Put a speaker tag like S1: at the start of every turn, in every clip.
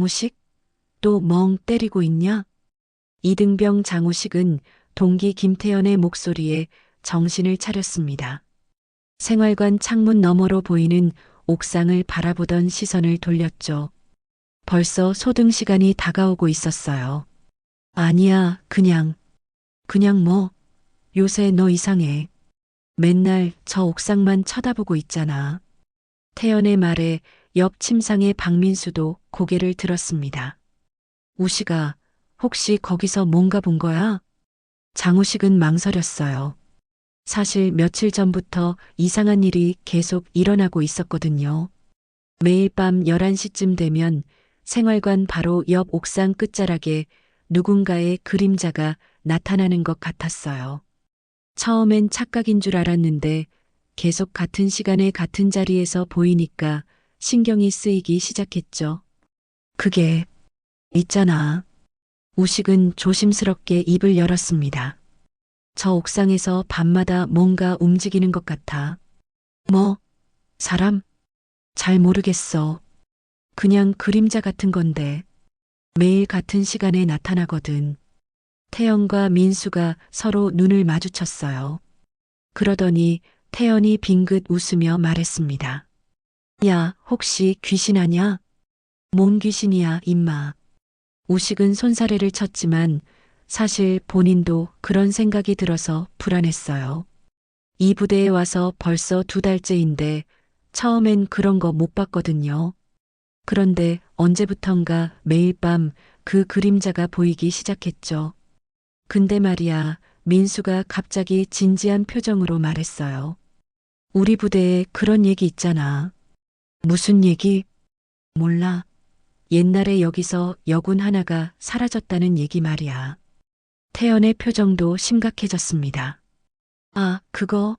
S1: 장우식? 또 멍 때리고 있냐? 이등병 장우식은 동기 김태연의 목소리에 정신을 차렸습니다. 생활관 창문 너머로 보이는 옥상을 바라보던 시선을 돌렸죠. 벌써 소등 시간이 다가오고 있었어요. 아니야, 그냥 뭐, 요새 너 이상해. 맨날 저 옥상만 쳐다보고 있잖아. 태연의 말에 옆 침상의 박민수도 고개를 들었습니다. 우식아, 혹시 거기서 뭔가 본 거야? 장우식은 망설였어요. 사실 며칠 전부터 이상한 일이 계속 일어나고 있었거든요. 매일 밤 11시쯤 되면 생활관 바로 옆 옥상 끝자락에 누군가의 그림자가 나타나는 것 같았어요. 처음엔 착각인 줄 알았는데 계속 같은 시간에 같은 자리에서 보이니까 신경이 쓰이기 시작했죠. 그게 있잖아. 우식은 조심스럽게 입을 열었습니다. 저 옥상에서 밤마다 뭔가 움직이는 것 같아. 뭐? 사람? 잘 모르겠어. 그냥 그림자 같은 건데 매일 같은 시간에 나타나거든. 태연과 민수가 서로 눈을 마주쳤어요. 그러더니 태연이 빙긋 웃으며 말했습니다. 야, 혹시 귀신 아냐? 뭔 귀신이야, 임마. 우식은 손사래를 쳤지만 사실 본인도 그런 생각이 들어서 불안했어요. 이 부대에 와서 벌써 2달째인데 처음엔 그런 거 못 봤거든요. 그런데 언제부턴가 매일 밤 그 그림자가 보이기 시작했죠. 근데 말이야, 민수가 갑자기 진지한 표정으로 말했어요. 우리 부대에 그런 얘기 있잖아. 무슨 얘기? 몰라. 옛날에 여기서 여군 하나가 사라졌다는 얘기 말이야. 태연의 표정도 심각해졌습니다. 아, 그거?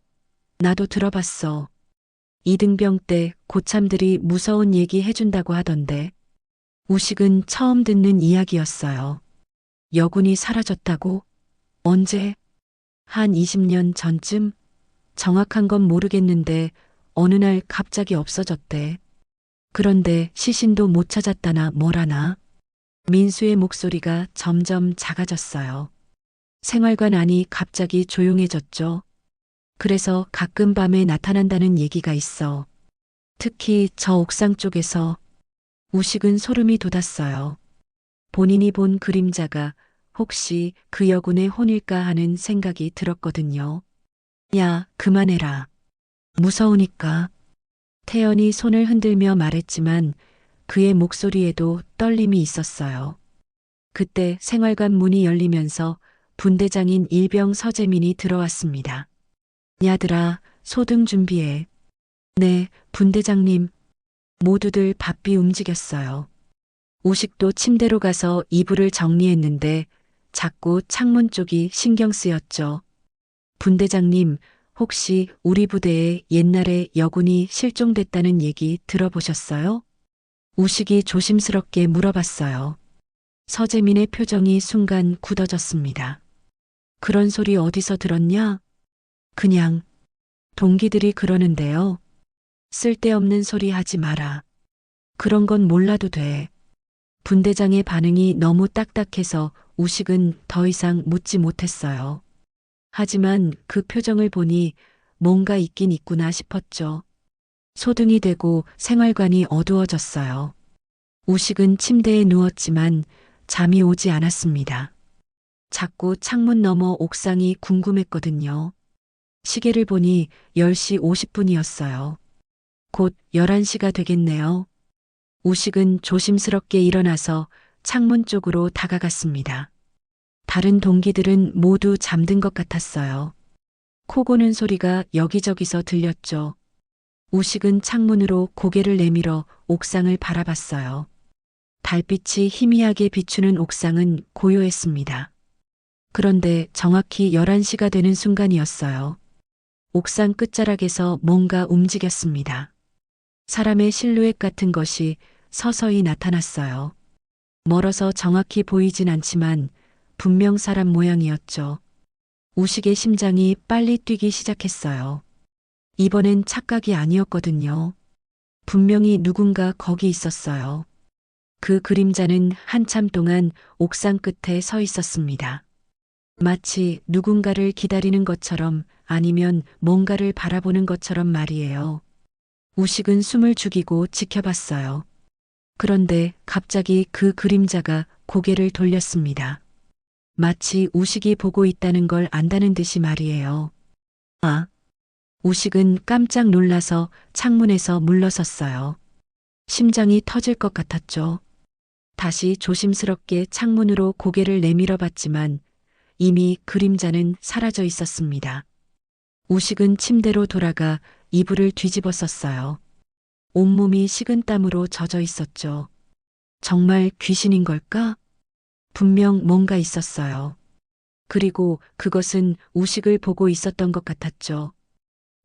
S1: 나도 들어봤어. 이등병 때 고참들이 무서운 얘기 해준다고 하던데. 우식은 처음 듣는 이야기였어요. 여군이 사라졌다고? 언제? 한 20년 전쯤? 정확한 건 모르겠는데 어느 날 갑자기 없어졌대. 그런데 시신도 못 찾았다나 뭐라나. 민수의 목소리가 점점 작아졌어요. 생활관 안이 갑자기 조용해졌죠. 그래서 가끔 밤에 나타난다는 얘기가 있어. 특히 저 옥상 쪽에서. 우식은 소름이 돋았어요. 본인이 본 그림자가 혹시 그 여군의 혼일까 하는 생각이 들었거든요. 야, 그만해라. 무서우니까. 태연이 손을 흔들며 말했지만 그의 목소리에도 떨림이 있었어요. 그때 생활관 문이 열리면서 분대장인 일병 서재민이 들어왔습니다. 야들아, 소등 준비해. 네, 분대장님. 모두들 바삐 움직였어요. 우식도 침대로 가서 이불을 정리했는데 자꾸 창문 쪽이 신경 쓰였죠. 분대장님, 혹시 우리 부대에 옛날에 여군이 실종됐다는 얘기 들어보셨어요? 우식이 조심스럽게 물어봤어요. 서재민의 표정이 순간 굳어졌습니다. 그런 소리 어디서 들었냐? 그냥 동기들이 그러는데요. 쓸데없는 소리 하지 마라. 그런 건 몰라도 돼. 분대장의 반응이 너무 딱딱해서 우식은 더 이상 묻지 못했어요. 하지만 그 표정을 보니 뭔가 있긴 있구나 싶었죠. 소등이 되고 생활관이 어두워졌어요. 우식은 침대에 누웠지만 잠이 오지 않았습니다. 자꾸 창문 너머 옥상이 궁금했거든요. 시계를 보니 10시 50분이었어요. 곧 11시가 되겠네요. 우식은 조심스럽게 일어나서 창문 쪽으로 다가갔습니다. 다른 동기들은 모두 잠든 것 같았어요. 코 고는 소리가 여기저기서 들렸죠. 우식은 창문으로 고개를 내밀어 옥상을 바라봤어요. 달빛이 희미하게 비추는 옥상은 고요했습니다. 그런데 정확히 11시가 되는 순간이었어요. 옥상 끝자락에서 뭔가 움직였습니다. 사람의 실루엣 같은 것이 서서히 나타났어요. 멀어서 정확히 보이진 않지만 분명 사람 모양이었죠. 우식의 심장이 빨리 뛰기 시작했어요. 이번엔 착각이 아니었거든요. 분명히 누군가 거기 있었어요. 그 그림자는 한참 동안 옥상 끝에 서 있었습니다. 마치 누군가를 기다리는 것처럼 아니면 뭔가를 바라보는 것처럼 말이에요. 우식은 숨을 죽이고 지켜봤어요. 그런데 갑자기 그 그림자가 고개를 돌렸습니다. 마치 우식이 보고 있다는 걸 안다는 듯이 말이에요. 아! 우식은 깜짝 놀라서 창문에서 물러섰어요. 심장이 터질 것 같았죠. 다시 조심스럽게 창문으로 고개를 내밀어 봤지만 이미 그림자는 사라져 있었습니다. 우식은 침대로 돌아가 이불을 뒤집어 썼어요. 온몸이 식은땀으로 젖어 있었죠. 정말 귀신인 걸까? 분명 뭔가 있었어요. 그리고 그것은 우식을 보고 있었던 것 같았죠.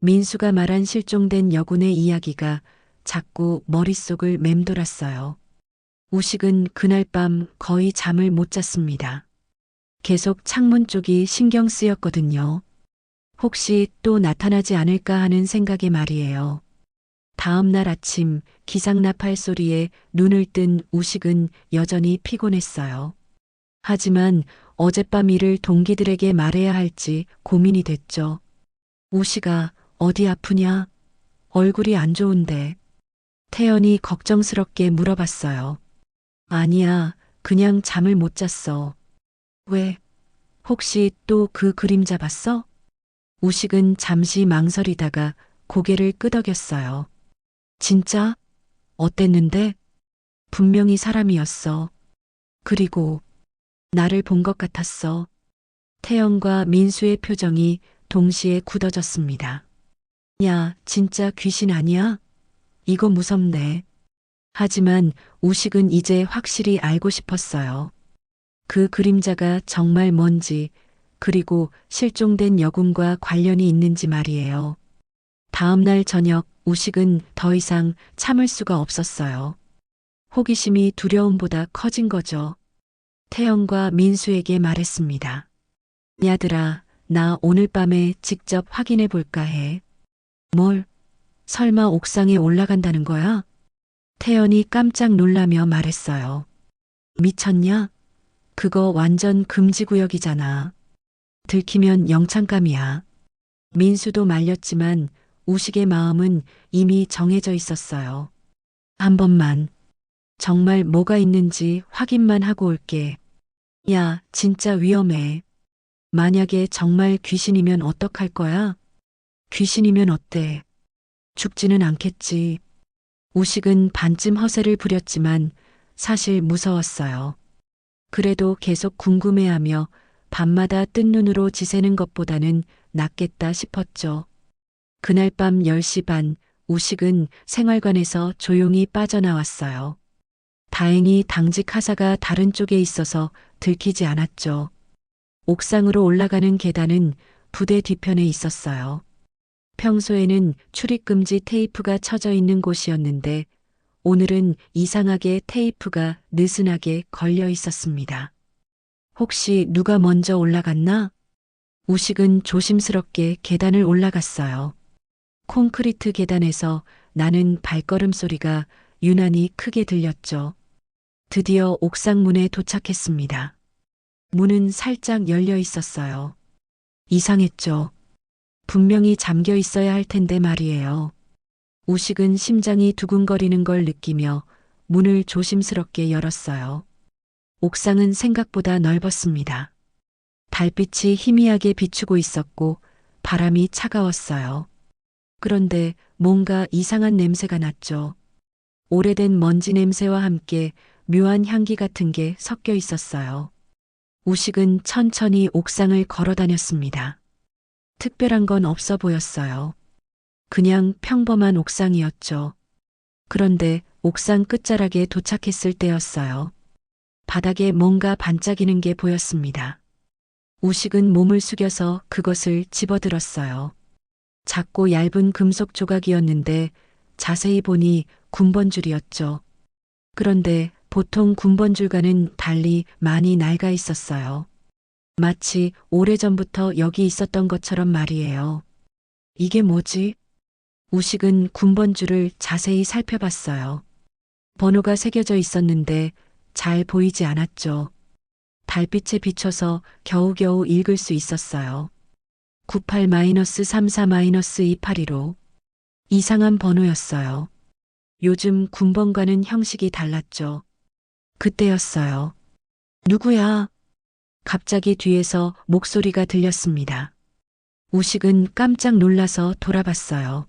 S1: 민수가 말한 실종된 여군의 이야기가 자꾸 머릿속을 맴돌았어요. 우식은 그날 밤 거의 잠을 못 잤습니다. 계속 창문 쪽이 신경 쓰였거든요. 혹시 또 나타나지 않을까 하는 생각에 말이에요. 다음 날 아침 기상나팔 소리에 눈을 뜬 우식은 여전히 피곤했어요. 하지만 어젯밤 일을 동기들에게 말해야 할지 고민이 됐죠. 우식아, 어디 아프냐? 얼굴이 안 좋은데. 태연이 걱정스럽게 물어봤어요. 아니야, 그냥 잠을 못 잤어. 왜? 혹시 또 그 그림자 봤어? 우식은 잠시 망설이다가 고개를 끄덕였어요. 진짜? 어땠는데? 분명히 사람이었어. 그리고 나를 본 것 같았어. 태연과 민수의 표정이 동시에 굳어졌습니다. 야, 진짜 귀신 아니야? 이거 무섭네. 하지만 우식은 이제 확실히 알고 싶었어요. 그 그림자가 정말 뭔지, 그리고 실종된 여군과 관련이 있는지 말이에요. 다음 날 저녁 우식은 더 이상 참을 수가 없었어요. 호기심이 두려움보다 커진 거죠. 태연과 민수에게 말했습니다. 야들아, 나 오늘 밤에 직접 확인해 볼까 해. 뭘? 설마 옥상에 올라간다는 거야? 태연이 깜짝 놀라며 말했어요. 미쳤냐? 그거 완전 금지구역이잖아. 들키면 영창감이야. 민수도 말렸지만 우식의 마음은 이미 정해져 있었어요. 한 번만. 정말 뭐가 있는지 확인만 하고 올게. 야, 진짜 위험해. 만약에 정말 귀신이면 어떡할 거야? 귀신이면 어때? 죽지는 않겠지. 우식은 반쯤 허세를 부렸지만 사실 무서웠어요. 그래도 계속 궁금해하며 밤마다 뜬 눈으로 지새는 것보다는 낫겠다 싶었죠. 그날 밤 10시 반 우식은 생활관에서 조용히 빠져나왔어요. 다행히 당직 하사가 다른 쪽에 있어서 들키지 않았죠. 옥상으로 올라가는 계단은 부대 뒤편에 있었어요. 평소에는 출입금지 테이프가 쳐져 있는 곳이었는데 오늘은 이상하게 테이프가 느슨하게 걸려 있었습니다. 혹시 누가 먼저 올라갔나? 우식은 조심스럽게 계단을 올라갔어요. 콘크리트 계단에서 나는 발걸음 소리가 유난히 크게 들렸죠. 드디어 옥상 문에 도착했습니다. 문은 살짝 열려 있었어요. 이상했죠. 분명히 잠겨 있어야 할 텐데 말이에요. 우식은 심장이 두근거리는 걸 느끼며 문을 조심스럽게 열었어요. 옥상은 생각보다 넓었습니다. 달빛이 희미하게 비추고 있었고 바람이 차가웠어요. 그런데 뭔가 이상한 냄새가 났죠. 오래된 먼지 냄새와 함께 묘한 향기 같은 게 섞여 있었어요. 우식은 천천히 옥상을 걸어 다녔습니다. 특별한 건 없어 보였어요. 그냥 평범한 옥상이었죠. 그런데 옥상 끝자락에 도착했을 때였어요. 바닥에 뭔가 반짝이는 게 보였습니다. 우식은 몸을 숙여서 그것을 집어들었어요. 작고 얇은 금속 조각이었는데 자세히 보니 군번줄이었죠. 그런데 보통 군번줄과는 달리 많이 낡아 있었어요. 마치 오래전부터 여기 있었던 것처럼 말이에요. 이게 뭐지? 우식은 군번줄을 자세히 살펴봤어요. 번호가 새겨져 있었는데 잘 보이지 않았죠. 달빛에 비춰서 겨우겨우 읽을 수 있었어요. 98-34-282로 이상한 번호였어요. 요즘 군번과는 형식이 달랐죠. 그때였어요. 누구야? 갑자기 뒤에서 목소리가 들렸습니다. 우식은 깜짝 놀라서 돌아봤어요.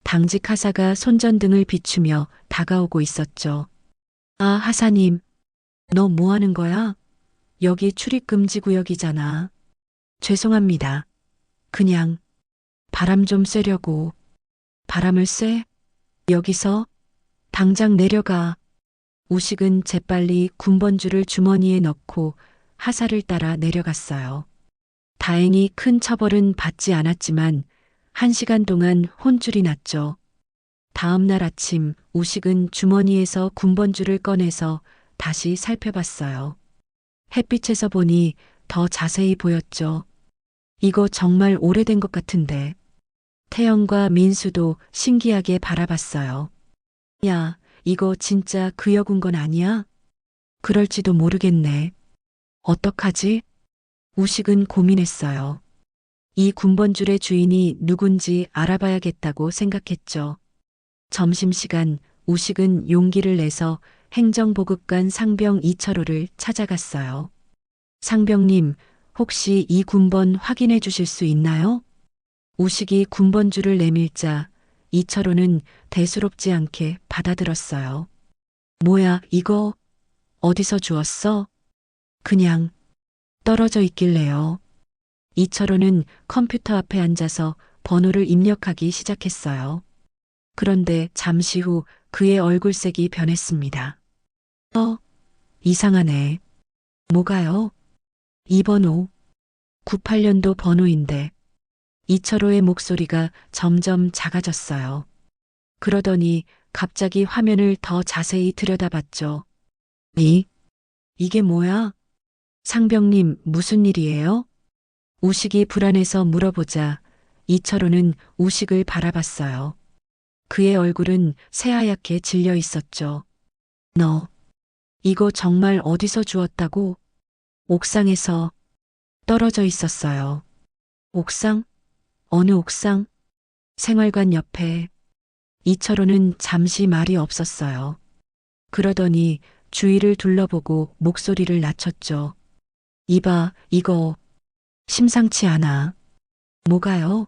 S1: 당직 하사가 손전등을 비추며 다가오고 있었죠. 아, 하사님, 너 뭐 하는 거야? 여기 출입금지 구역이잖아. 죄송합니다. 그냥 바람 좀 쐬려고. 바람을 쐬? 여기서? 당장 내려가. 우식은 재빨리 군번줄을 주머니에 넣고 하사를 따라 내려갔어요. 다행히 큰 처벌은 받지 않았지만 1시간 동안 혼쭐이 났죠. 다음 날 아침 우식은 주머니에서 군번줄을 꺼내서 다시 살펴봤어요. 햇빛에서 보니 더 자세히 보였죠. 이거 정말 오래된 것 같은데. 태영과 민수도 신기하게 바라봤어요. 야, 이거 진짜 그 여군 건 아니야? 그럴지도 모르겠네. 어떡하지? 우식은 고민했어요. 이 군번줄의 주인이 누군지 알아봐야겠다고 생각했죠. 점심시간 우식은 용기를 내서 행정보급관 상병 이철호를 찾아갔어요. 상병님, 혹시 이 군번 확인해 주실 수 있나요? 우식이 군번줄을 내밀자 이철호는 대수롭지 않게 받아들었어요. 뭐야, 이거 어디서 주웠어? 그냥 떨어져 있길래요. 이철호는 컴퓨터 앞에 앉아서 번호를 입력하기 시작했어요. 그런데 잠시 후 그의 얼굴색이 변했습니다. 이상하네. 뭐가요? 이 번호. 98년도 번호인데. 이철호의 목소리가 점점 작아졌어요. 그러더니 갑자기 화면을 더 자세히 들여다봤죠. 이게 뭐야? 상병님, 무슨 일이에요? 우식이 불안해서 물어보자 이철호는 우식을 바라봤어요. 그의 얼굴은 새하얗게 질려 있었죠. 너, 이거 정말 어디서 주웠다고? 옥상에서 떨어져 있었어요. 옥상? 어느 옥상? 생활관 옆에. 이철호는 잠시 말이 없었어요. 그러더니 주위를 둘러보고 목소리를 낮췄죠. 이봐, 이거 심상치 않아. 뭐가요?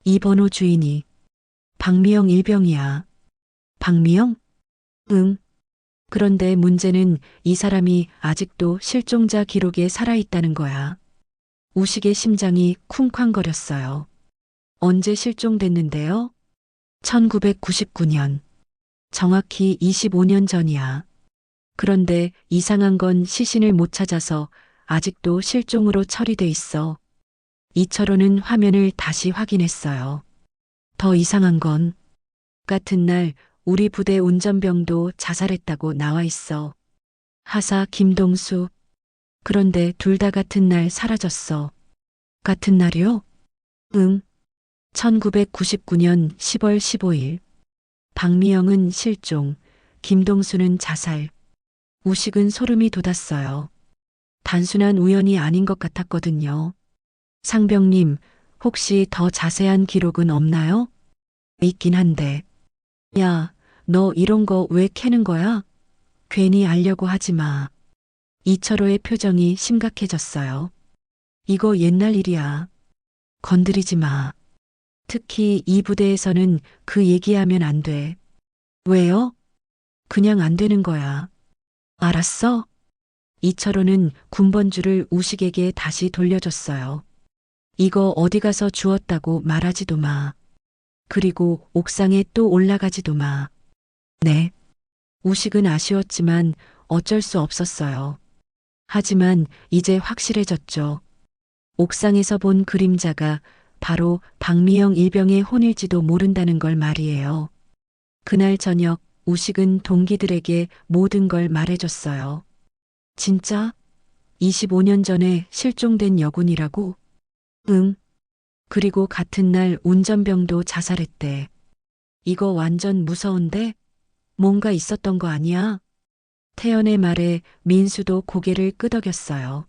S1: 이 번호 주인이 박미영 일병이야. 박미영? 응. 그런데 문제는 이 사람이 아직도 실종자 기록에 살아있다는 거야. 우식의 심장이 쿵쾅거렸어요. 언제 실종됐는데요? 1999년. 정확히 25년 전이야. 그런데 이상한 건 시신을 못 찾아서 아직도 실종으로 처리돼 있어. 이철호는 화면을 다시 확인했어요. 더 이상한 건 같은 날 우리 부대 운전병도 자살했다고 나와 있어. 하사 김동수. 그런데 둘 다 같은 날 사라졌어. 같은 날이요? 응. 1999년 10월 15일. 박미영은 실종, 김동수는 자살. 우식은 소름이 돋았어요. 단순한 우연이 아닌 것 같았거든요. 상병님, 혹시 더 자세한 기록은 없나요? 있긴 한데. 야, 너 이런 거 왜 캐는 거야? 괜히 알려고 하지 마. 이철호의 표정이 심각해졌어요. 이거 옛날 일이야. 건드리지 마. 특히 이 부대에서는 그 얘기하면 안 돼. 왜요? 그냥 안 되는 거야. 알았어? 이철호는 군번줄을 우식에게 다시 돌려줬어요. 이거 어디 가서 주웠다고 말하지도 마. 그리고 옥상에 또 올라가지도 마. 네. 우식은 아쉬웠지만 어쩔 수 없었어요. 하지만 이제 확실해졌죠. 옥상에서 본 그림자가 바로 박미영 일병의 혼일지도 모른다는 걸 말이에요. 그날 저녁 우식은 동기들에게 모든 걸 말해줬어요. 진짜? 25년 전에 실종된 여군이라고? 응. 그리고 같은 날 운전병도 자살했대. 이거 완전 무서운데? 뭔가 있었던 거 아니야? 태연의 말에 민수도 고개를 끄덕였어요.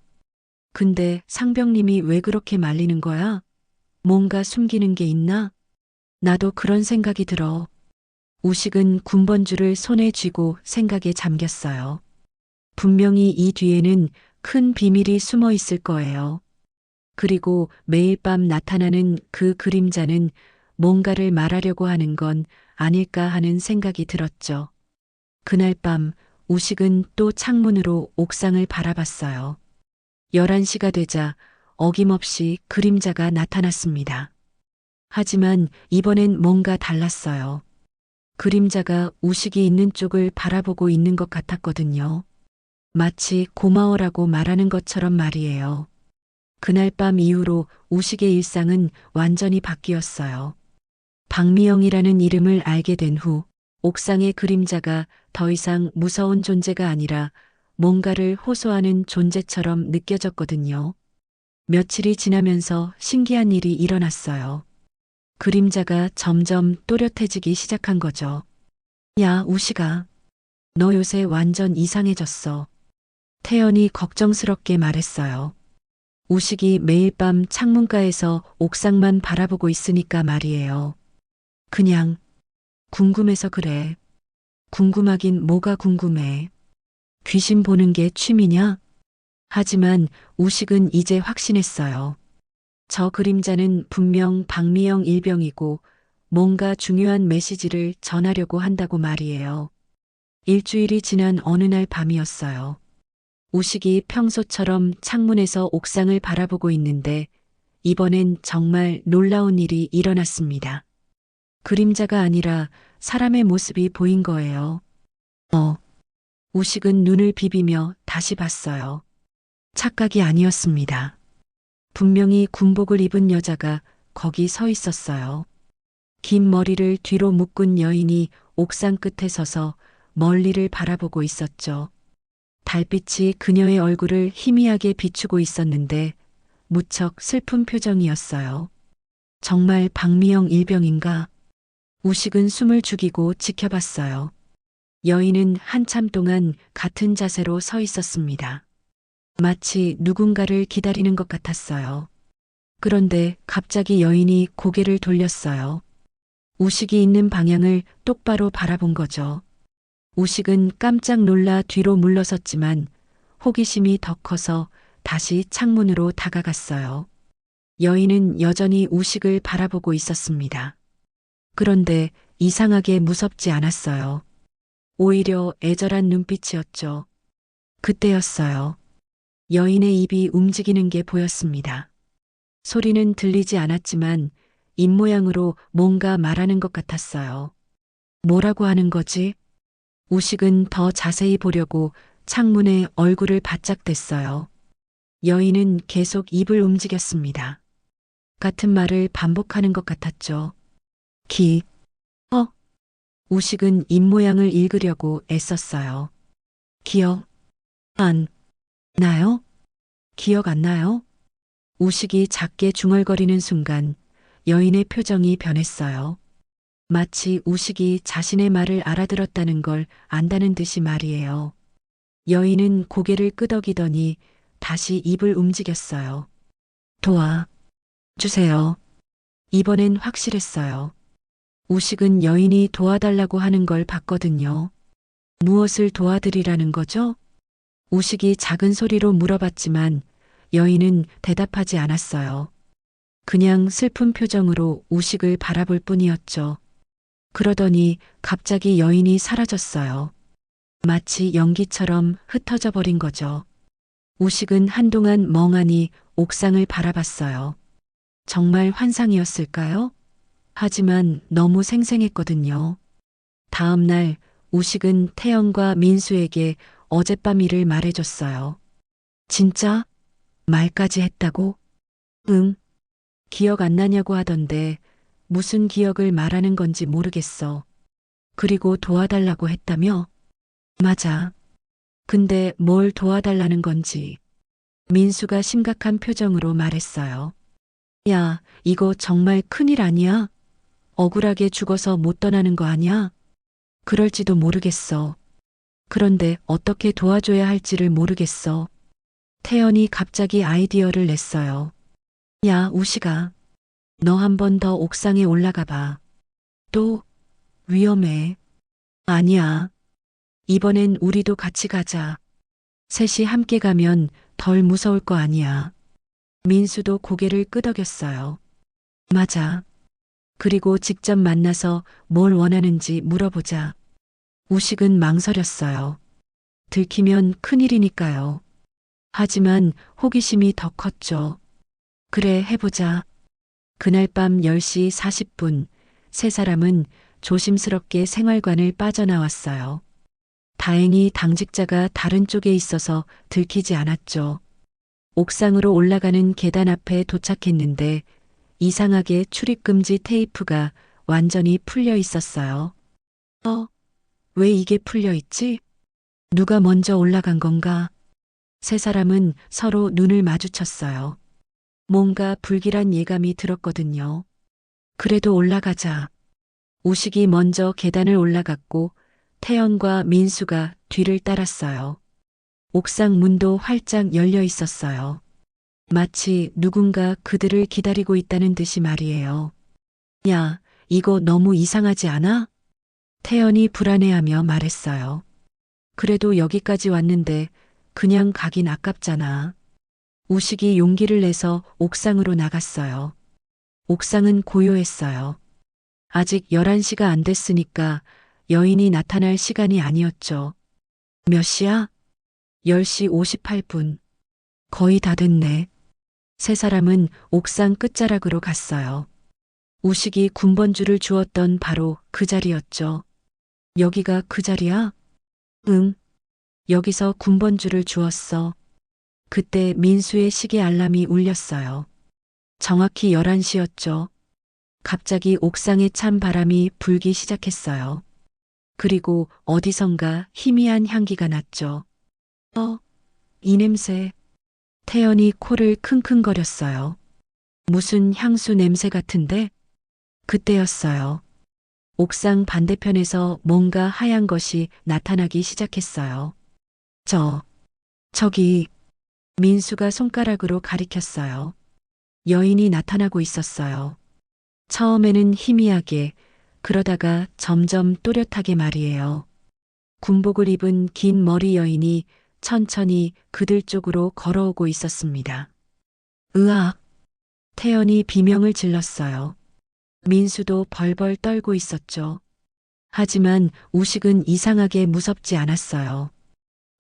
S1: 근데 상병님이 왜 그렇게 말리는 거야? 뭔가 숨기는 게 있나? 나도 그런 생각이 들어. 우식은 군번줄을 손에 쥐고 생각에 잠겼어요. 분명히 이 뒤에는 큰 비밀이 숨어 있을 거예요. 그리고 매일 밤 나타나는 그 그림자는 뭔가를 말하려고 하는 건 아닐까 하는 생각이 들었죠. 그날 밤 우식은 또 창문으로 옥상을 바라봤어요. 11시가 되자 어김없이 그림자가 나타났습니다. 하지만 이번엔 뭔가 달랐어요. 그림자가 우식이 있는 쪽을 바라보고 있는 것 같았거든요. 마치 고마워라고 말하는 것처럼 말이에요. 그날 밤 이후로 우식의 일상은 완전히 바뀌었어요. 박미영이라는 이름을 알게 된 후 옥상의 그림자가 더 이상 무서운 존재가 아니라 뭔가를 호소하는 존재처럼 느껴졌거든요. 며칠이 지나면서 신기한 일이 일어났어요. 그림자가 점점 또렷해지기 시작한 거죠. 야, 우식아. 너 요새 완전 이상해졌어. 태연이 걱정스럽게 말했어요. 우식이 매일 밤 창문가에서 옥상만 바라보고 있으니까 말이에요. 그냥 궁금해서 그래. 궁금하긴 뭐가 궁금해. 귀신 보는 게 취미냐? 하지만 우식은 이제 확신했어요. 저 그림자는 분명 박미영 일병이고 뭔가 중요한 메시지를 전하려고 한다고 말이에요. 일주일이 지난 어느 날 밤이었어요. 우식이 평소처럼 창문에서 옥상을 바라보고 있는데 이번엔 정말 놀라운 일이 일어났습니다. 그림자가 아니라 사람의 모습이 보인 거예요. 우식은 눈을 비비며 다시 봤어요. 착각이 아니었습니다. 분명히 군복을 입은 여자가 거기 서 있었어요. 긴 머리를 뒤로 묶은 여인이 옥상 끝에 서서 멀리를 바라보고 있었죠. 달빛이 그녀의 얼굴을 희미하게 비추고 있었는데 무척 슬픈 표정이었어요. 정말 박미영 일병인가? 우식은 숨을 죽이고 지켜봤어요. 여인은 한참 동안 같은 자세로 서 있었습니다. 마치 누군가를 기다리는 것 같았어요. 그런데 갑자기 여인이 고개를 돌렸어요. 우식이 있는 방향을 똑바로 바라본 거죠. 우식은 깜짝 놀라 뒤로 물러섰지만 호기심이 더 커서 다시 창문으로 다가갔어요. 여인은 여전히 우식을 바라보고 있었습니다. 그런데 이상하게 무섭지 않았어요. 오히려 애절한 눈빛이었죠. 그때였어요. 여인의 입이 움직이는 게 보였습니다. 소리는 들리지 않았지만 입모양으로 뭔가 말하는 것 같았어요. 뭐라고 하는 거지? 우식은 더 자세히 보려고 창문에 얼굴을 바짝 댔어요. 여인은 계속 입을 움직였습니다. 같은 말을 반복하는 것 같았죠. 우식은 입모양을 읽으려고 애썼어요. 기억 안 나요? 기억 안 나요? 우식이 작게 중얼거리는 순간 여인의 표정이 변했어요. 마치 우식이 자신의 말을 알아들었다는 걸 안다는 듯이 말이에요. 여인은 고개를 끄덕이더니 다시 입을 움직였어요. 도와주세요. 이번엔 확실했어요. 우식은 여인이 도와달라고 하는 걸 봤거든요. 무엇을 도와드리라는 거죠? 우식이 작은 소리로 물어봤지만 여인은 대답하지 않았어요. 그냥 슬픈 표정으로 우식을 바라볼 뿐이었죠. 그러더니 갑자기 여인이 사라졌어요. 마치 연기처럼 흩어져 버린 거죠. 우식은 한동안 멍하니 옥상을 바라봤어요. 정말 환상이었을까요? 하지만 너무 생생했거든요. 다음 날 우식은 태연과 민수에게 어젯밤 일을 말해줬어요. 진짜? 말까지 했다고? 응. 기억 안 나냐고 하던데 무슨 기억을 말하는 건지 모르겠어. 그리고 도와달라고 했다며? 맞아. 근데 뭘 도와달라는 건지. 민수가 심각한 표정으로 말했어요. 야, 이거 정말 큰일 아니야? 억울하게 죽어서 못 떠나는 거 아니야? 그럴지도 모르겠어. 그런데 어떻게 도와줘야 할지를 모르겠어. 태연이 갑자기 아이디어를 냈어요. 야, 우식아. 너 한 번 더 옥상에 올라가 봐. 또, 위험해. 아니야. 이번엔 우리도 같이 가자. 셋이 함께 가면 덜 무서울 거 아니야. 민수도 고개를 끄덕였어요. 맞아. 그리고 직접 만나서 뭘 원하는지 물어보자. 우식은 망설였어요. 들키면 큰일이니까요. 하지만 호기심이 더 컸죠. 그래, 해보자. 그날 밤 10시 40분, 세 사람은 조심스럽게 생활관을 빠져나왔어요. 다행히 당직자가 다른 쪽에 있어서 들키지 않았죠. 옥상으로 올라가는 계단 앞에 도착했는데 이상하게 출입금지 테이프가 완전히 풀려 있었어요. 왜 이게 풀려 있지? 누가 먼저 올라간 건가? 세 사람은 서로 눈을 마주쳤어요. 뭔가 불길한 예감이 들었거든요. 그래도 올라가자. 우식이 먼저 계단을 올라갔고 태연과 민수가 뒤를 따랐어요. 옥상 문도 활짝 열려 있었어요. 마치 누군가 그들을 기다리고 있다는 듯이 말이에요. 야, 이거 너무 이상하지 않아? 태연이 불안해하며 말했어요. 그래도 여기까지 왔는데 그냥 가긴 아깝잖아. 우식이 용기를 내서 옥상으로 나갔어요. 옥상은 고요했어요. 아직 11시가 안 됐으니까 여인이 나타날 시간이 아니었죠. 몇 시야? 10시 58분. 거의 다 됐네. 세 사람은 옥상 끝자락으로 갔어요. 우식이 군번줄을 주었던 바로 그 자리였죠. 여기가 그 자리야? 응. 여기서 군번줄을 주었어. 그때 민수의 시계 알람이 울렸어요. 정확히 11시였죠. 갑자기 옥상에 찬 바람이 불기 시작했어요. 그리고 어디선가 희미한 향기가 났죠. 이 냄새. 태연이 코를 킁킁거렸어요. 무슨 향수 냄새 같은데? 그때였어요. 옥상 반대편에서 뭔가 하얀 것이 나타나기 시작했어요. 저기, 민수가 손가락으로 가리켰어요. 여인이 나타나고 있었어요. 처음에는 희미하게, 그러다가 점점 또렷하게 말이에요. 군복을 입은 긴 머리 여인이 천천히 그들 쪽으로 걸어오고 있었습니다. 으악! 태연이 비명을 질렀어요. 민수도 벌벌 떨고 있었죠. 하지만 우식은 이상하게 무섭지 않았어요.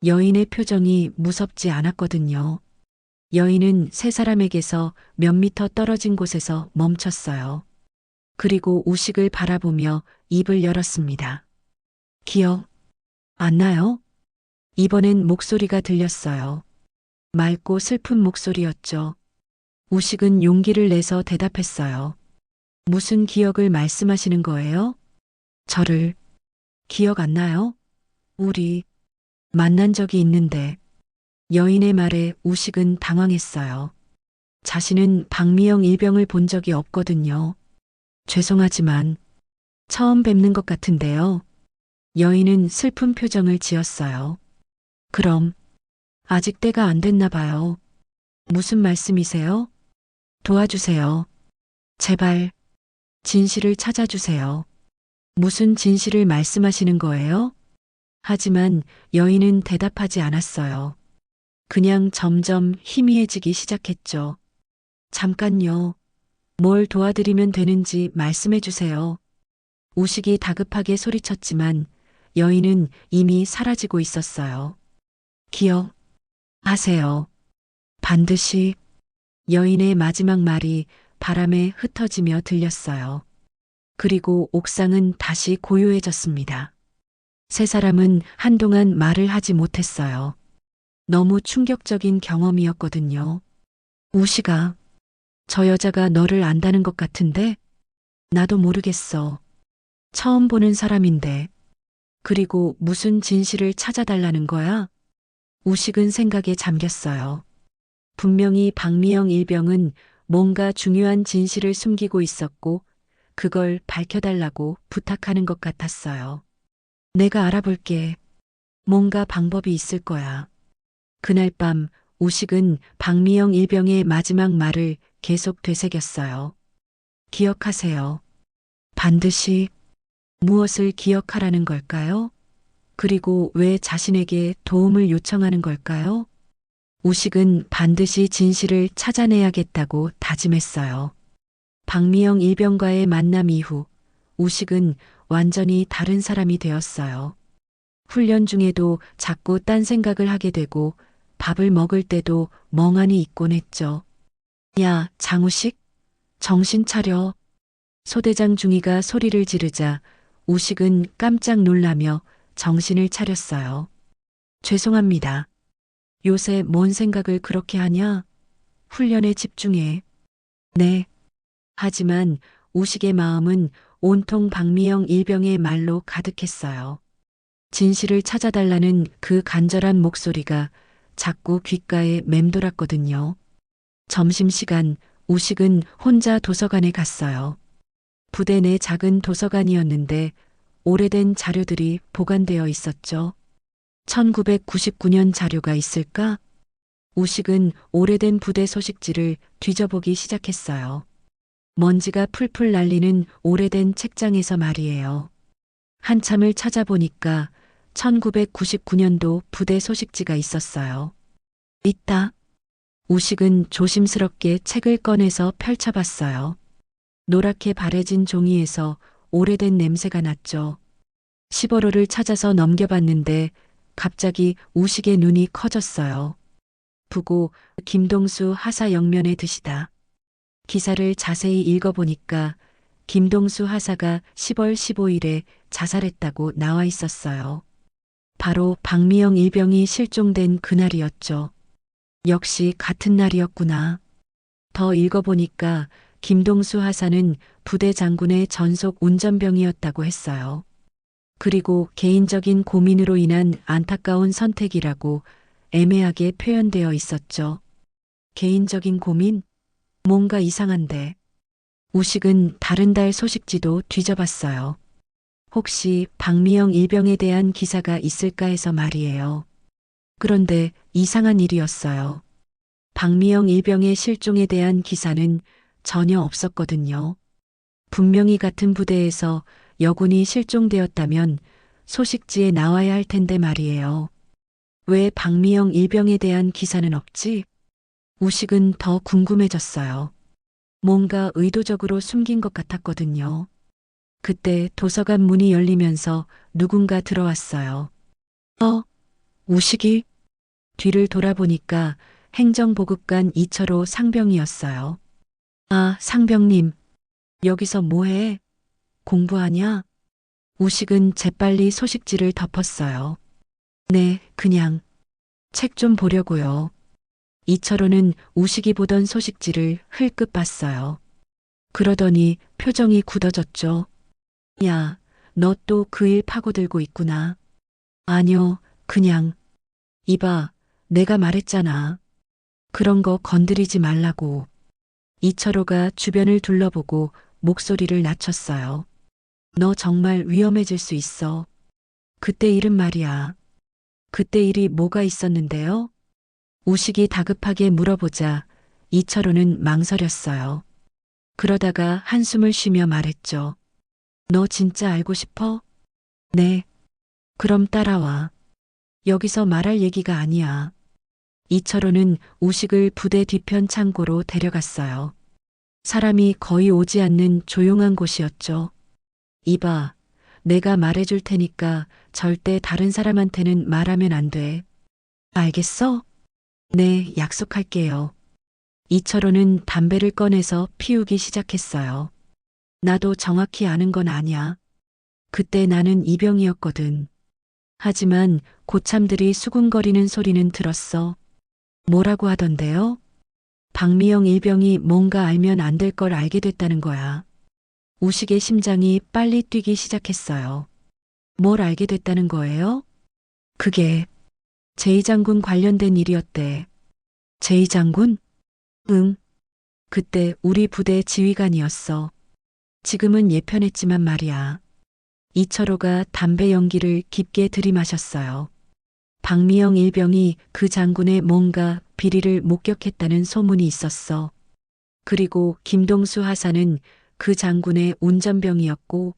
S1: 여인의 표정이 무섭지 않았거든요. 여인은 세 사람에게서 몇 미터 떨어진 곳에서 멈췄어요. 그리고 우식을 바라보며 입을 열었습니다. 기억 안 나요? 이번엔 목소리가 들렸어요. 맑고 슬픈 목소리였죠. 우식은 용기를 내서 대답했어요. 무슨 기억을 말씀하시는 거예요? 저를 기억 안 나요? 우리 만난 적이 있는데 여인의 말에 우식은 당황했어요. 자신은 박미영 일병을 본 적이 없거든요. 죄송하지만 처음 뵙는 것 같은데요. 여인은 슬픈 표정을 지었어요. 그럼 아직 때가 안 됐나 봐요. 무슨 말씀이세요? 도와주세요. 제발 진실을 찾아주세요. 무슨 진실을 말씀하시는 거예요? 하지만 여인은 대답하지 않았어요. 그냥 점점 희미해지기 시작했죠. 잠깐요. 뭘 도와드리면 되는지 말씀해 주세요. 우식이 다급하게 소리쳤지만 여인은 이미 사라지고 있었어요. 기억하세요. 반드시. 여인의 마지막 말이 바람에 흩어지며 들렸어요. 그리고 옥상은 다시 고요해졌습니다. 세 사람은 한동안 말을 하지 못했어요. 너무 충격적인 경험이었거든요. 우식아, 저 여자가 너를 안다는 것 같은데? 나도 모르겠어. 처음 보는 사람인데. 그리고 무슨 진실을 찾아달라는 거야? 우식은 생각에 잠겼어요. 분명히 박미영 일병은 뭔가 중요한 진실을 숨기고 있었고, 그걸 밝혀달라고 부탁하는 것 같았어요. 내가 알아볼게. 뭔가 방법이 있을 거야. 그날 밤 우식은 박미영 일병의 마지막 말을 계속 되새겼어요. 기억하세요. 반드시. 무엇을 기억하라는 걸까요? 그리고 왜 자신에게 도움을 요청하는 걸까요? 우식은 반드시 진실을 찾아내야겠다고 다짐했어요. 박미영 일병과의 만남 이후 우식은 완전히 다른 사람이 되었어요. 훈련 중에도 자꾸 딴 생각을 하게 되고 밥을 먹을 때도 멍하니 있곤 했죠. 야, 장우식? 정신 차려. 소대장 중위가 소리를 지르자 우식은 깜짝 놀라며 정신을 차렸어요. 죄송합니다. 요새 뭔 생각을 그렇게 하냐? 훈련에 집중해. 네. 하지만 우식의 마음은 온통 박미영 일병의 말로 가득했어요. 진실을 찾아달라는 그 간절한 목소리가 자꾸 귓가에 맴돌았거든요. 점심시간 우식은 혼자 도서관에 갔어요. 부대 내 작은 도서관이었는데 오래된 자료들이 보관되어 있었죠. 1999년 자료가 있을까? 우식은 오래된 부대 소식지를 뒤져보기 시작했어요. 먼지가 풀풀 날리는 오래된 책장에서 말이에요. 한참을 찾아보니까 1999년도 부대 소식지가 있었어요. 있다. 우식은 조심스럽게 책을 꺼내서 펼쳐봤어요. 노랗게 바래진 종이에서 오래된 냄새가 났죠. 15호를 찾아서 넘겨봤는데 갑자기 우식의 눈이 커졌어요. 부고 김동수 하사 영면의 듯이다. 기사를 자세히 읽어보니까 김동수 하사가 10월 15일에 자살했다고 나와 있었어요. 바로 박미영 일병이 실종된 그날이었죠. 역시 같은 날이었구나. 더 읽어보니까 김동수 하사는 부대 장군의 전속 운전병이었다고 했어요. 그리고 개인적인 고민으로 인한 안타까운 선택이라고 애매하게 표현되어 있었죠. 개인적인 고민? 뭔가 이상한데. 우식은 다른 달 소식지도 뒤져봤어요. 혹시 박미영 일병에 대한 기사가 있을까 해서 말이에요. 그런데 이상한 일이었어요. 박미영 일병의 실종에 대한 기사는 전혀 없었거든요. 분명히 같은 부대에서 여군이 실종되었다면 소식지에 나와야 할 텐데 말이에요. 왜 박미영 일병에 대한 기사는 없지? 우식은 더 궁금해졌어요. 뭔가 의도적으로 숨긴 것 같았거든요. 그때 도서관 문이 열리면서 누군가 들어왔어요. 우식이? 뒤를 돌아보니까 행정보급관 이철호 상병이었어요. 아, 상병님. 여기서 뭐해? 공부하냐? 우식은 재빨리 소식지를 덮었어요. 네, 그냥 책 좀 보려고요. 이철호는 우식이 보던 소식지를 흘끗 봤어요. 그러더니 표정이 굳어졌죠. 야, 너 또 그 일 파고들고 있구나. 아니요, 그냥. 이봐, 내가 말했잖아. 그런 거 건드리지 말라고. 이철호가 주변을 둘러보고 목소리를 낮췄어요. 너 정말 위험해질 수 있어. 그때 일은 말이야. 그때 일이 뭐가 있었는데요? 우식이 다급하게 물어보자 이철호는 망설였어요. 그러다가 한숨을 쉬며 말했죠. 너 진짜 알고 싶어? 네. 그럼 따라와. 여기서 말할 얘기가 아니야. 이철호는 우식을 부대 뒤편 창고로 데려갔어요. 사람이 거의 오지 않는 조용한 곳이었죠. 이봐, 내가 말해줄 테니까 절대 다른 사람한테는 말하면 안 돼. 알겠어? 네, 약속할게요. 이철호는 담배를 꺼내서 피우기 시작했어요. 나도 정확히 아는 건 아냐. 그때 나는 이병이었거든. 하지만 고참들이 수군거리는 소리는 들었어. 뭐라고 하던데요? 박미영 일병이 뭔가 알면 안 될 걸 알게 됐다는 거야. 우식의 심장이 빨리 뛰기 시작했어요. 뭘 알게 됐다는 거예요? 그게 제2장군 관련된 일이었대. 제2장군? 응. 그때 우리 부대 지휘관이었어. 지금은 예편했지만 말이야. 이철호가 담배 연기를 깊게 들이마셨어요. 박미영 일병이 그 장군의 뭔가 비리를 목격했다는 소문이 있었어. 그리고 김동수 하사는 그 장군의 운전병이었고,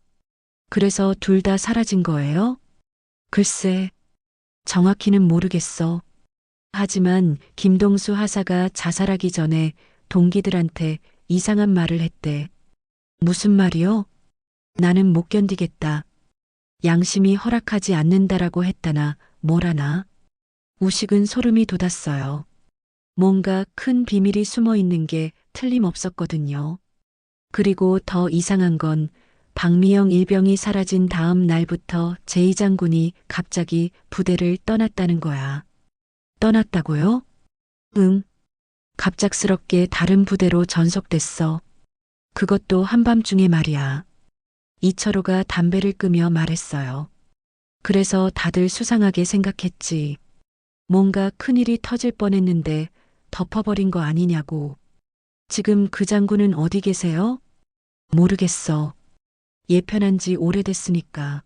S1: 그래서 둘 다 사라진 거예요? 글쎄, 정확히는 모르겠어. 하지만 김동수 하사가 자살하기 전에 동기들한테 이상한 말을 했대. 무슨 말이요? 나는 못 견디겠다. 양심이 허락하지 않는다라고 했다나 뭐라나. 우식은 소름이 돋았어요. 뭔가 큰 비밀이 숨어 있는 게 틀림없었거든요. 그리고 더 이상한 건 박미영 일병이 사라진 다음 날부터 제2 장군이 갑자기 부대를 떠났다는 거야. 떠났다고요? 응. 갑작스럽게 다른 부대로 전속됐어. 그것도 한밤중에 말이야. 이철호가 담배를 끄며 말했어요. 그래서 다들 수상하게 생각했지. 뭔가 큰일이 터질 뻔했는데 덮어버린 거 아니냐고. 지금 그 장군은 어디 계세요? 모르겠어. 예편한 지 오래됐으니까.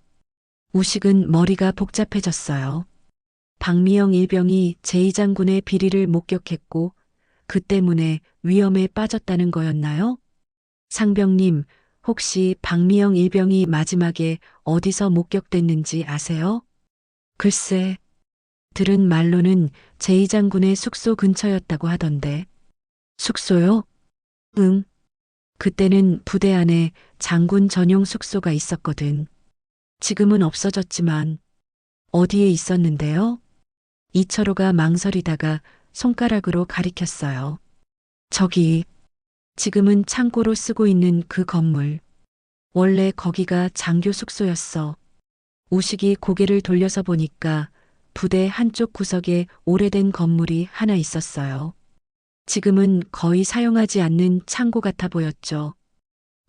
S1: 우식은 머리가 복잡해졌어요. 박미영 일병이 제2 장군의 비리를 목격했고 그 때문에 위험에 빠졌다는 거였나요? 상병님, 혹시 박미영 일병이 마지막에 어디서 목격됐는지 아세요? 글쎄, 들은 말로는 제2 장군의 숙소 근처였다고 하던데. 숙소요? 응. 그때는 부대 안에 장군 전용 숙소가 있었거든. 지금은 없어졌지만 어디에 있었는데요? 이철호가 망설이다가 손가락으로 가리켰어요. 저기, 지금은 창고로 쓰고 있는 그 건물. 원래 거기가 장교 숙소였어. 우식이 고개를 돌려서 보니까 부대 한쪽 구석에 오래된 건물이 하나 있었어요. 지금은 거의 사용하지 않는 창고 같아 보였죠.